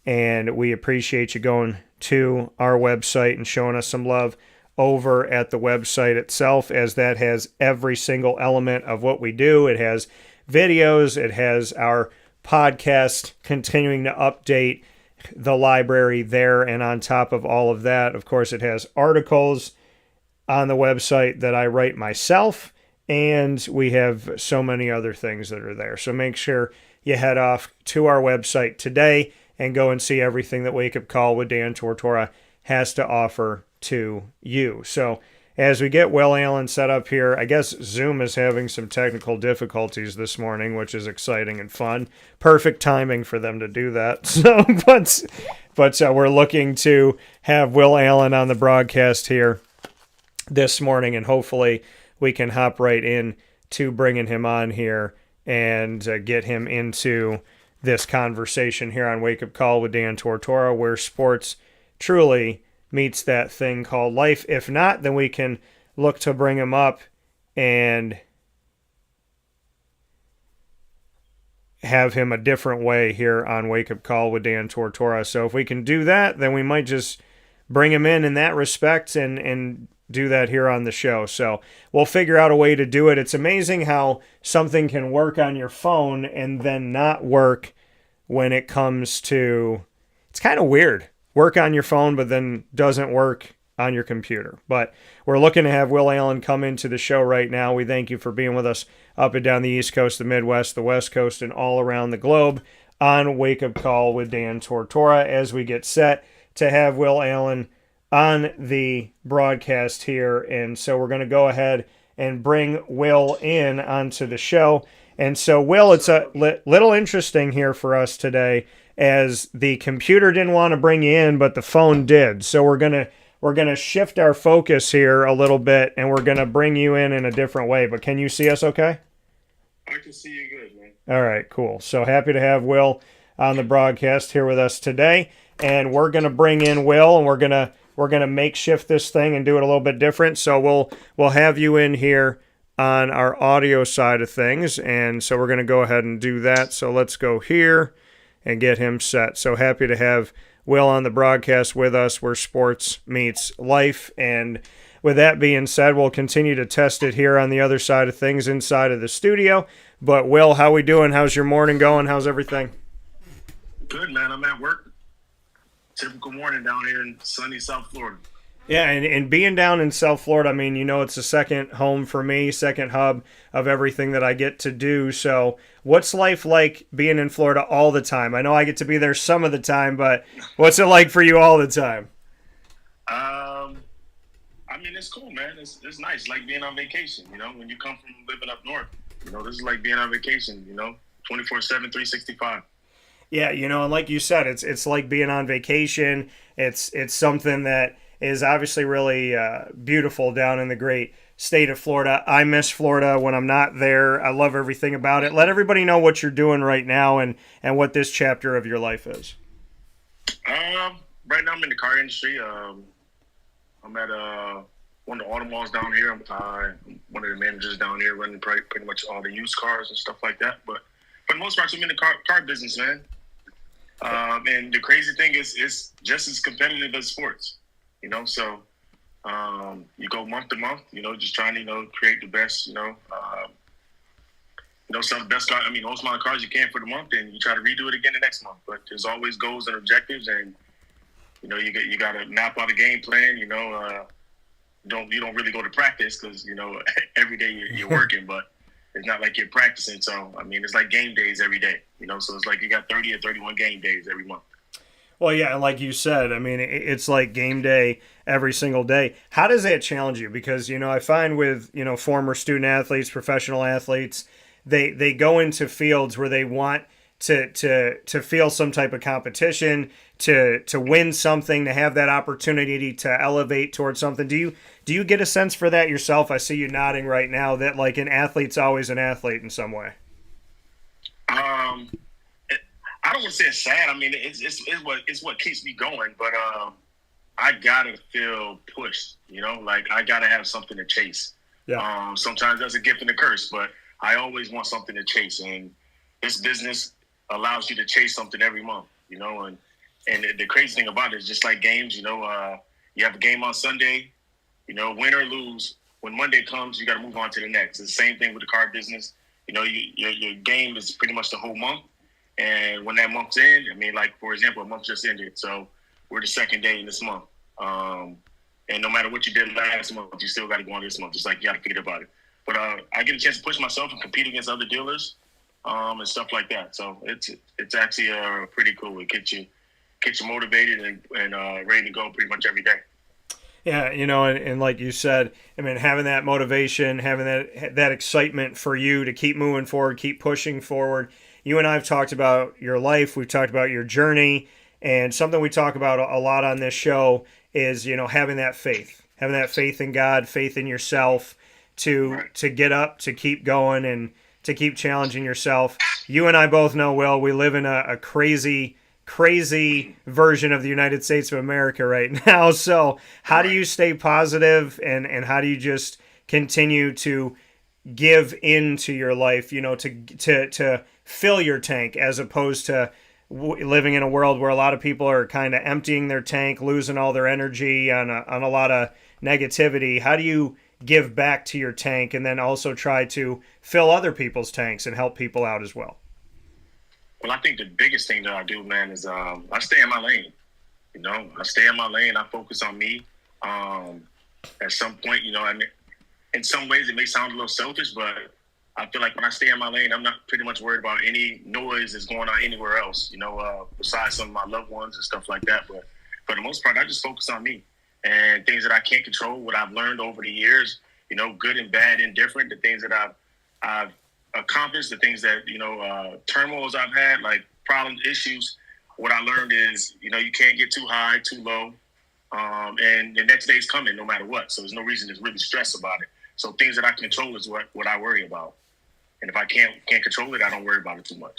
and we appreciate you going to our website and showing us some love over at the website itself, as that has every single element of what we do. It has videos, it has our podcast continuing to update the library there, and on top of all of that, of course, it has articles on the website that I write myself, and we have so many other things that are there. So make sure you head off to our website today and go and see everything that Wake Up Call with Dan Tortora has to offer to you. So as we get Will Allen set up here, I guess Zoom is having some technical difficulties this morning, which is exciting and fun. Perfect timing for them to do that. So, but we're looking to have Will Allen on the broadcast here this morning, and hopefully we can hop right in to bringing him on here and get him into this conversation here on Wake Up Call with Dan Tortora, where sports truly meets that thing called life. If not, then we can look to bring him up and have him a different way here on Wake Up Call with Dan Tortora. So if we can do that, then we might just bring him in that respect and do that here on the show. So we'll figure out a way to do it. It's amazing how something can work on your phone and then not work when it comes to, it's kind of weird. Work on your phone, but then doesn't work on your computer. But we're looking to have Will Allen come into the show right now. We thank you for being with us up and down the East Coast, the Midwest, the West Coast, and all around the globe on Wake Up Call with Dan Tortora, as we get set to have Will Allen on the broadcast here. And so we're going to go ahead and bring Will in onto the show. And so, Will, it's a little interesting here for us today, as the computer didn't want to bring you in, but the phone did. So we're gonna shift our focus here a little bit, and we're gonna bring you in a different way. But can you see us okay? I can see you good, man. All right, cool. So happy to have Will on the broadcast here with us today, and we're gonna bring in Will, and we're gonna makeshift this thing and do it a little bit different. So we'll have you in here on our audio side of things, and so we're gonna go ahead and do that. So let's go here and get him set. So happy to have Will on the broadcast with us, where sports meets life. And with that being said, we'll continue to test it here on the other side of things inside of the studio. But Will, how we doing? How's your morning going? How's everything? Good, man. I'm at work. Typical morning down here in sunny South Florida. Yeah, and being down in South Florida, I mean, you know, it's a second home for me, second hub of everything that I get to do. So what's life like being in Florida all the time? I know I get to be there some of the time, but what's it like for you all the time? I mean, it's cool, man. It's nice, like being on vacation, you know, when you come from living up north. You know, this is like being on vacation, you know, 24/7, 365. Yeah, and like you said, it's like being on vacation. It's something that is obviously really beautiful down in the great state of Florida. I miss Florida when I'm not there. I love everything about it. Let everybody know what you're doing right now and what this chapter of your life is. Right now I'm in the car industry. I'm at one of the auto malls down here. I'm one of the managers down here running pretty much all the used cars and stuff like that. But for the most part, I'm in the car business, man. And the crazy thing is, it's just as competitive as sports, So you go month to month, just trying to, create the best, sell the best car. I mean, most amount of cars you can for the month, and you try to redo it again the next month. But there's always goals and objectives, and you got to map out a game plan. You don't really go to practice because every day you're working, but it's not like you're practicing. So I mean, it's like game days every day. So it's like you got 30 or 31 game days every month. Well, yeah, and like you said, I mean, it's like game day every single day. How does that challenge you? Because I find with former student athletes, professional athletes, they go into fields where they want to feel some type of competition, to win something, to have that opportunity to elevate towards something. Do you get a sense for that yourself? I see you nodding right now, that like an athlete's always an athlete in some way. I don't want to say it's sad. I mean, it's what keeps me going. But I gotta feel pushed. Like I gotta have something to chase. Yeah. Sometimes that's a gift and a curse, but I always want something to chase, and this business allows you to chase something every month. And the crazy thing about it is just like games. You have a game on Sunday. Win or lose, when Monday comes, you got to move on to the next. It's the same thing with the car business. Your game is pretty much the whole month. And when that month's in, I mean, like, for example, a month just ended. So we're the second day in this month. And no matter what you did last month, you still got to go on this month. Just like you got to forget about it. But I get a chance to push myself and compete against other dealers and stuff like that. So it's actually pretty cool. It gets you motivated and ready to go pretty much every day. Yeah, and like you said, I mean, having that motivation, having that excitement for you to keep moving forward, keep pushing forward. You and I have talked about your life. We've talked about your journey, and something we talk about a lot on this show is, having that faith in God, faith in yourself to get up, to keep going, and to keep challenging yourself. You and I both know, Will, we live in a crazy version of the United States of America right now. So how do you stay positive and how do you just continue to give into your life, to fill your tank, as opposed to living in a world where a lot of people are kind of emptying their tank, losing all their energy on a lot of negativity? How do you give back to your tank and then also try to fill other people's tanks and help people out as well? Well, I think the biggest thing that I do, man, is I stay in my lane. I stay in my lane. I focus on me. At some point, I mean, in some ways it may sound a little selfish, but I feel like when I stay in my lane, I'm not pretty much worried about any noise that's going on anywhere else, besides some of my loved ones and stuff like that. But for the most part, I just focus on me and things that I can't control, what I've learned over the years, good and bad, indifferent, the things that I've accomplished, the things that, turmoils I've had, like problems, issues. What I learned is, you can't get too high, too low. And the next day's coming no matter what. So there's no reason to really stress about it. So things that I can control is what I worry about. And if I can't control it, I don't worry about it too much.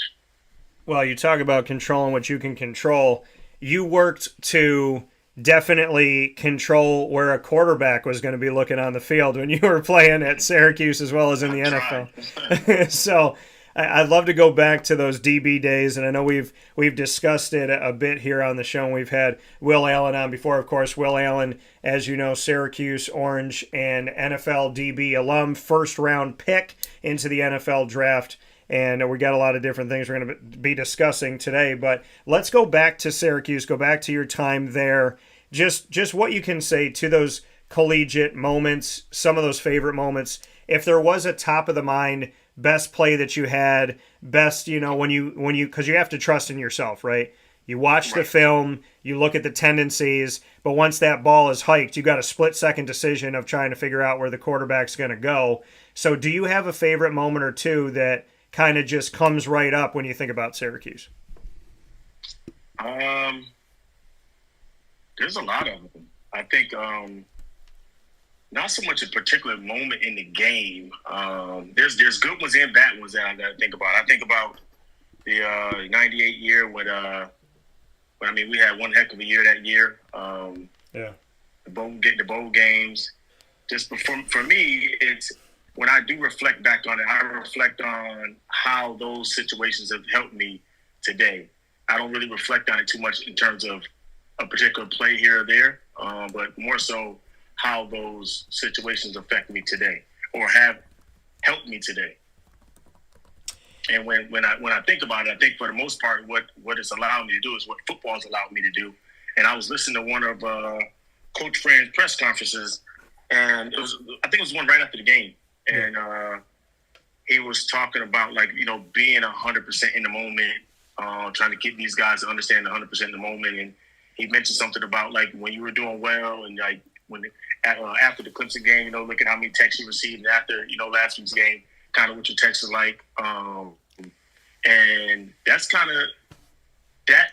Well, you talk about controlling what you can control. You worked to definitely control where a quarterback was going to be looking on the field when you were playing at Syracuse as well as in the NFL. So I'd love to go back to those DB days, and I know we've discussed it a bit here on the show. And we've had Will Allen on before, of course. Will Allen, as you know, Syracuse Orange and NFL DB alum, first-round pick into the NFL draft. And we got a lot of different things we're going to be discussing today. But let's go back to Syracuse, go back to your time there. Just what you can say to those collegiate moments, some of those favorite moments. If there was a top-of-the-mind best play that you had, best, when you because you have to trust in yourself, right? You watch the film, you look at the tendencies, but once that ball is hiked, you got a split-second decision of trying to figure out where the quarterback's going to go. So do you have a favorite moment or two that kind of just comes right up when you think about Syracuse? There's a lot of them. I think not so much a particular moment in the game. There's good ones and bad ones that I got to think about. I think about the '98 year when we had one heck of a year that year. Getting the bowl games. Just for me, it's when I do reflect back on it, I reflect on how those situations have helped me today. I don't really reflect on it too much in terms of a particular play here or there, but more so how those situations affect me today or have helped me today. And when I think about it, I think for the most part, what it's allowed me to do is what football's allowed me to do. And I was listening to one of Coach Fran's press conferences, and I think it was one right after the game, and he was talking about being 100% in the moment, trying to get these guys to understand 100% in the moment. And he mentioned something about when you were doing well, and when after the Clemson game, look at how many texts you received, and after last week's game, kind of what your text is like. And that's kind of that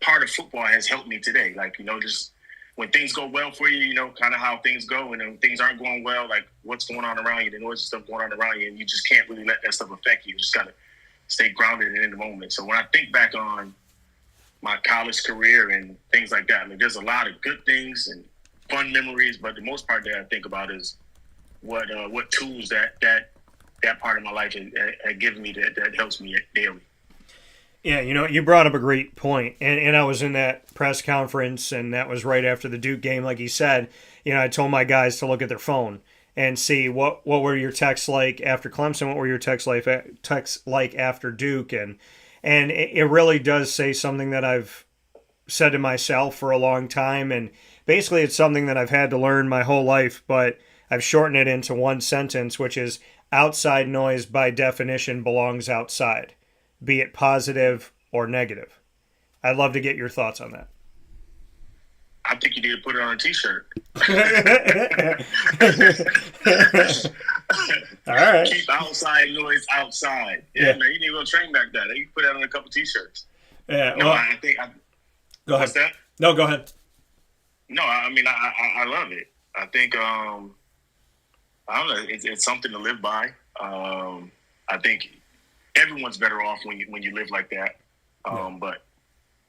part of football has helped me today. Just when things go well for you, kind of how things go, and when things aren't going well, what's going on around you, the noise and stuff going on around you, and you just can't really let that stuff affect you. You just got to stay grounded and in the moment. So when I think back on my college career and things like that, there's a lot of good things and fun memories, but the most part that I think about is what tools that part of my life had given me that helps me daily. Yeah, you brought up a great point, and I was in that press conference, and that was right after the Duke game. Like you said, I told my guys to look at their phone and see what were your texts like after Clemson, what were your texts like after Duke, and it really does say something that I've said to myself for a long time, and basically it's something that I've had to learn my whole life, but I've shortened it into one sentence, which is outside noise by definition belongs outside, be it positive or negative. I'd love to get your thoughts on that. I think you need to put it on a t-shirt. All right. Keep outside noise outside. Yeah, man, you need a little train back there. You can put that on a couple t-shirts. Yeah. No, I think. Go what's ahead. That? No, go ahead. No, I love it. I think I don't know. It's something to live by. I think everyone's better off when you live like that. But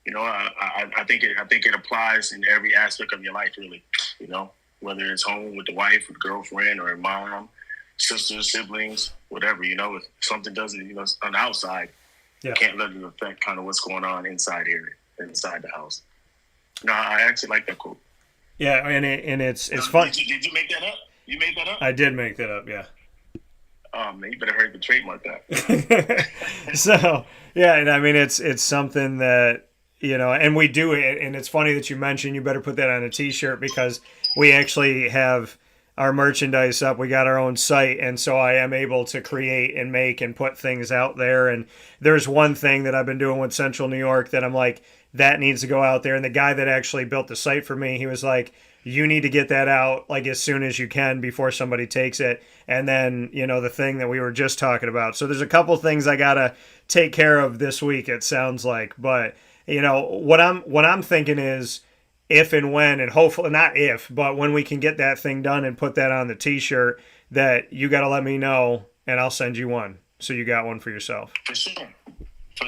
I think it applies in every aspect of your life, really. Whether it's home with the wife, with the girlfriend, or mom, sisters, siblings, whatever. If something doesn't, on the outside, you can't let it affect kind of what's going on inside the house. No, I actually like that quote. Yeah, and it's fun. Did you make that up? You made that up? I did make that up, yeah. Oh man, you better hurry up and trademark that. So yeah, and it's something that and we do it, and it's funny that you mentioned you better put that on a t-shirt, because we actually have our merchandise up. We got our own site, and so I am able to create and make and put things out there. And there's one thing that I've been doing with Central New York that I'm like, that needs to go out there. And the guy that actually built the site for me, he was like, you need to get that out as soon as you can before somebody takes it. And then, the thing that we were just talking about. So there's a couple things I got to take care of this week, it sounds like. But, what I'm thinking is if and when, and hopefully not if, but when we can get that thing done and put that on the t-shirt, that you got to let me know and I'll send you one. So you got one for yourself. For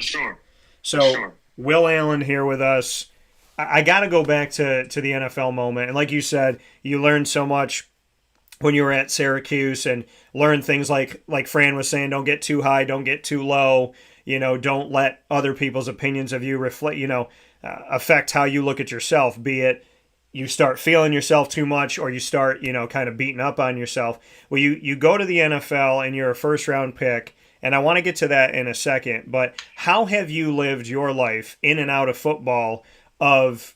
sure. So Will Allen here with us. I got to go back to the NFL moment. And like you said, you learned so much when you were at Syracuse, and learned things like Fran was saying, don't get too high, don't get too low. Don't let other people's opinions of you reflect, affect how you look at yourself, be it you start feeling yourself too much or you start, kind of beating up on yourself. Well, you go to the NFL and you're a first-round pick, and I want to get to that in a second, but how have you lived your life in and out of football of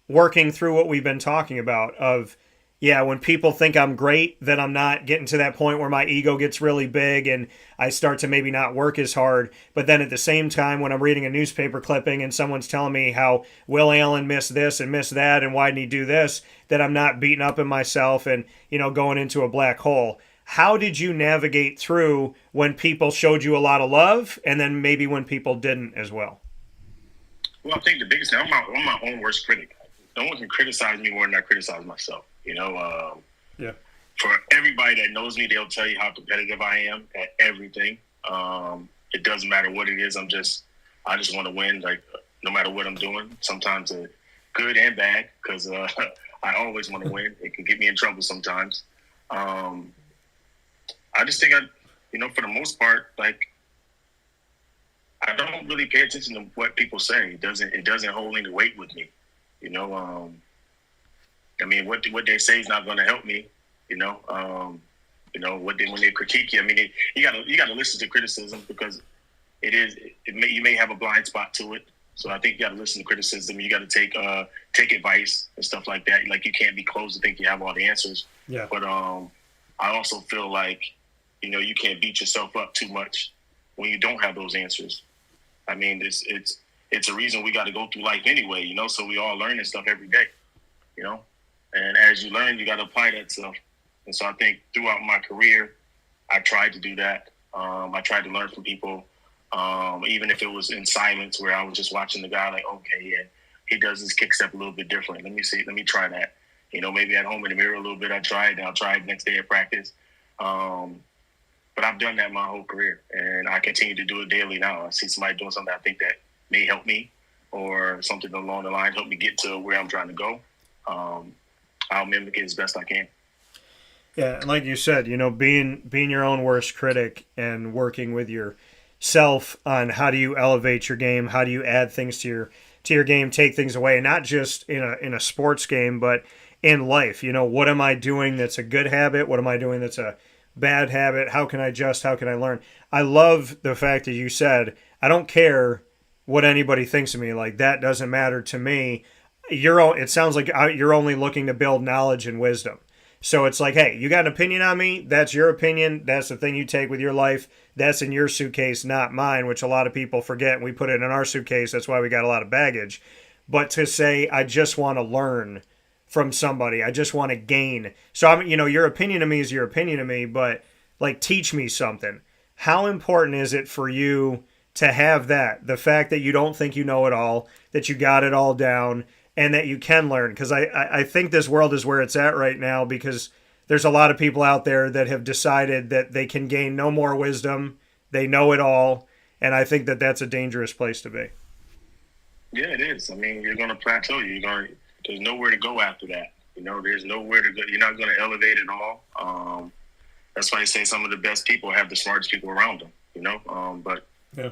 working through what we've been talking about of, when people think I'm great, then I'm not getting to that point where my ego gets really big and I start to maybe not work as hard. But then at the same time, when I'm reading a newspaper clipping and someone's telling me how Will Allen missed this and missed that and why didn't he do this, that I'm not beating up in myself and, going into a black hole. How did you navigate through when people showed you a lot of love and then maybe when people didn't as well? Well, I think the biggest thing, I'm my own worst critic. No one can criticize me more than I criticize myself. Yeah. For everybody that knows me, they'll tell you how competitive I am at everything. It doesn't matter what it is. I just want to win, like no matter what I'm doing. Sometimes good and bad, because I always want to win. It can get me in trouble sometimes. I just think for the most part, like, I don't really pay attention to what people say. It doesn't hold any weight with me. What they say is not going to help me. When they critique you, you gotta listen to criticism, because you may have a blind spot to it. So I think you got to listen to criticism. You got to take advice and stuff like that. Like, you can't be closed to think you have all the answers. Yeah. But I also feel like, you can't beat yourself up too much when you don't have those answers. It's a reason we got to go through life anyway, so we all learning stuff every day, and as you learn, you got to apply that stuff. And so I think throughout my career, I tried to do that. I tried to learn from people, even if it was in silence, where I was just watching the guy, like, okay, yeah, he does his kick step a little bit different. Let me try that. Maybe at home in the mirror a little bit, I tried, and I'll try it next day at practice. But I've done that my whole career, and I continue to do it daily now. I see somebody doing something I think that may help me, or something along the line help me get to where I'm trying to go. I'll mimic it as best I can. Yeah, and like you said, being your own worst critic and working with yourself on how do you elevate your game, how do you add things to your game, take things away, not just in a sports game, but in life. What am I doing that's a good habit? What am I doing that's a bad habit? How can I adjust? How can I learn? I love the fact that you said, I don't care what anybody thinks of me. Like, that doesn't matter to me. It sounds like you're only looking to build knowledge and wisdom. So it's like, hey, you got an opinion on me? That's your opinion. That's the thing you take with your life. That's in your suitcase, not mine, which a lot of people forget. And we put it in our suitcase. That's why we got a lot of baggage. But to say, I just want to learn from somebody, I just want to gain. So your opinion of me is your opinion of me, but like, teach me something. How important is it for you to have that? The fact that you don't think you know it all, that you got it all down, and that you can learn. Because I think this world is where it's at right now, because there's a lot of people out there that have decided that they can gain no more wisdom. They know it all. And I think that that's a dangerous place to be. Yeah, it is. You're going to plateau. There's nowhere to go after that. There's nowhere to go. You're not going to elevate at all. That's why I say some of the best people have the smartest people around them, But yeah.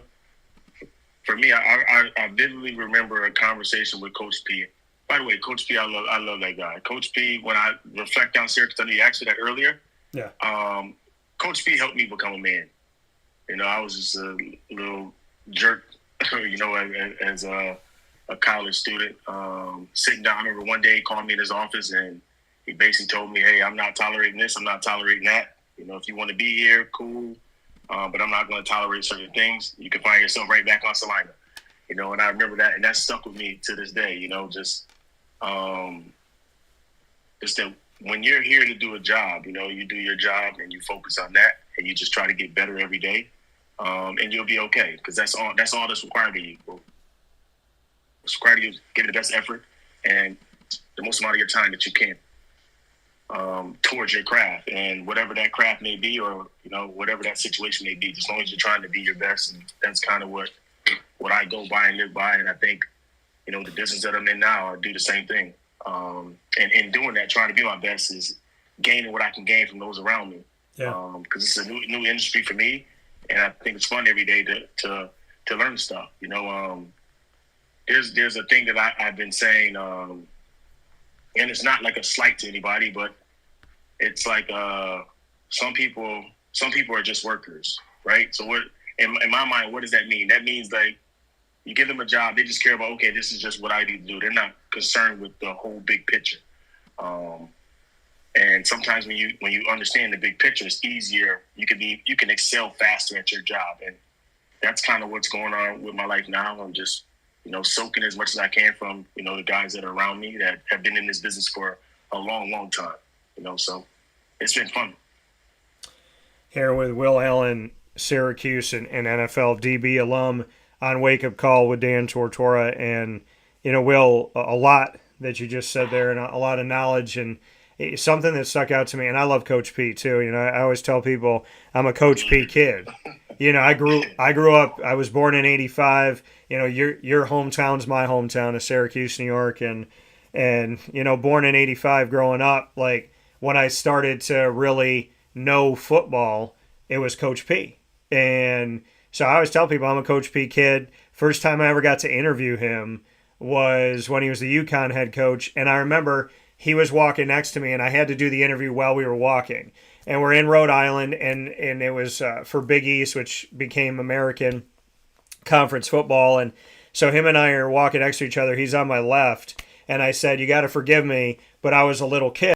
For me, I vividly remember a conversation with Coach P. By the way, Coach P, I love that guy. Coach P, when I reflect on Syracuse, I asked you that earlier. Yeah. Coach P helped me become a man. I was just a little jerk, as a college student. Sitting down, I remember one day he called me in his office, and he basically told me, hey, I'm not tolerating this, I'm not tolerating that. If you want to be here, cool. But I'm not going to tolerate certain things. You can find yourself right back on Salina. And I remember that, and that stuck with me to this day. Just that when you're here to do a job, you do your job and you focus on that, and you just try to get better every day, and you'll be okay, because that's all that's required of you. It's required of you to give it the best effort and the most amount of your time that you can towards your craft, and whatever that craft may be, or whatever that situation may be, as long as you're trying to be your best. And that's kind of what I go by and live by. And I think the business that I'm in now, I do the same thing, and in doing that, trying to be my best is gaining what I can gain from those around me. Yeah. Because it's a new industry for me, and I think it's fun every day to learn stuff. There's a thing that I've been saying, and it's not like a slight to anybody, but it's like some people are just workers, right? So what in my mind, what does that mean? That means, like, you give them a job, they just care about, okay, this is just what I need to do. They're not concerned with the whole big picture. And sometimes when you understand the big picture, it's easier. You can excel faster at your job, and that's kind of what's going on with my life now. I'm just soaking as much as I can from the guys that are around me that have been in this business for a long, long time. So it's been fun. Here with Will Allen, Syracuse and NFL DB alum. on Wake Up Call with Dan Tortora. And, Will, a lot that you just said there and a lot of knowledge and something that stuck out to me. And I love Coach P too. I always tell people I'm a Coach P kid. I grew up, I was born in 85. Your hometown's my hometown of Syracuse, New York. And born in 85 growing up, like when I started to really know football, it was Coach P. And so I always tell people I'm a Coach P kid. First time I ever got to interview him was when he was the UConn head coach. And I remember he was walking next to me and I had to do the interview while we were walking. And we're in Rhode Island and it was for Big East, which became American Conference football. And so him and I are walking next to each other. He's on my left. And I said, you got to forgive me, but I was a little kid.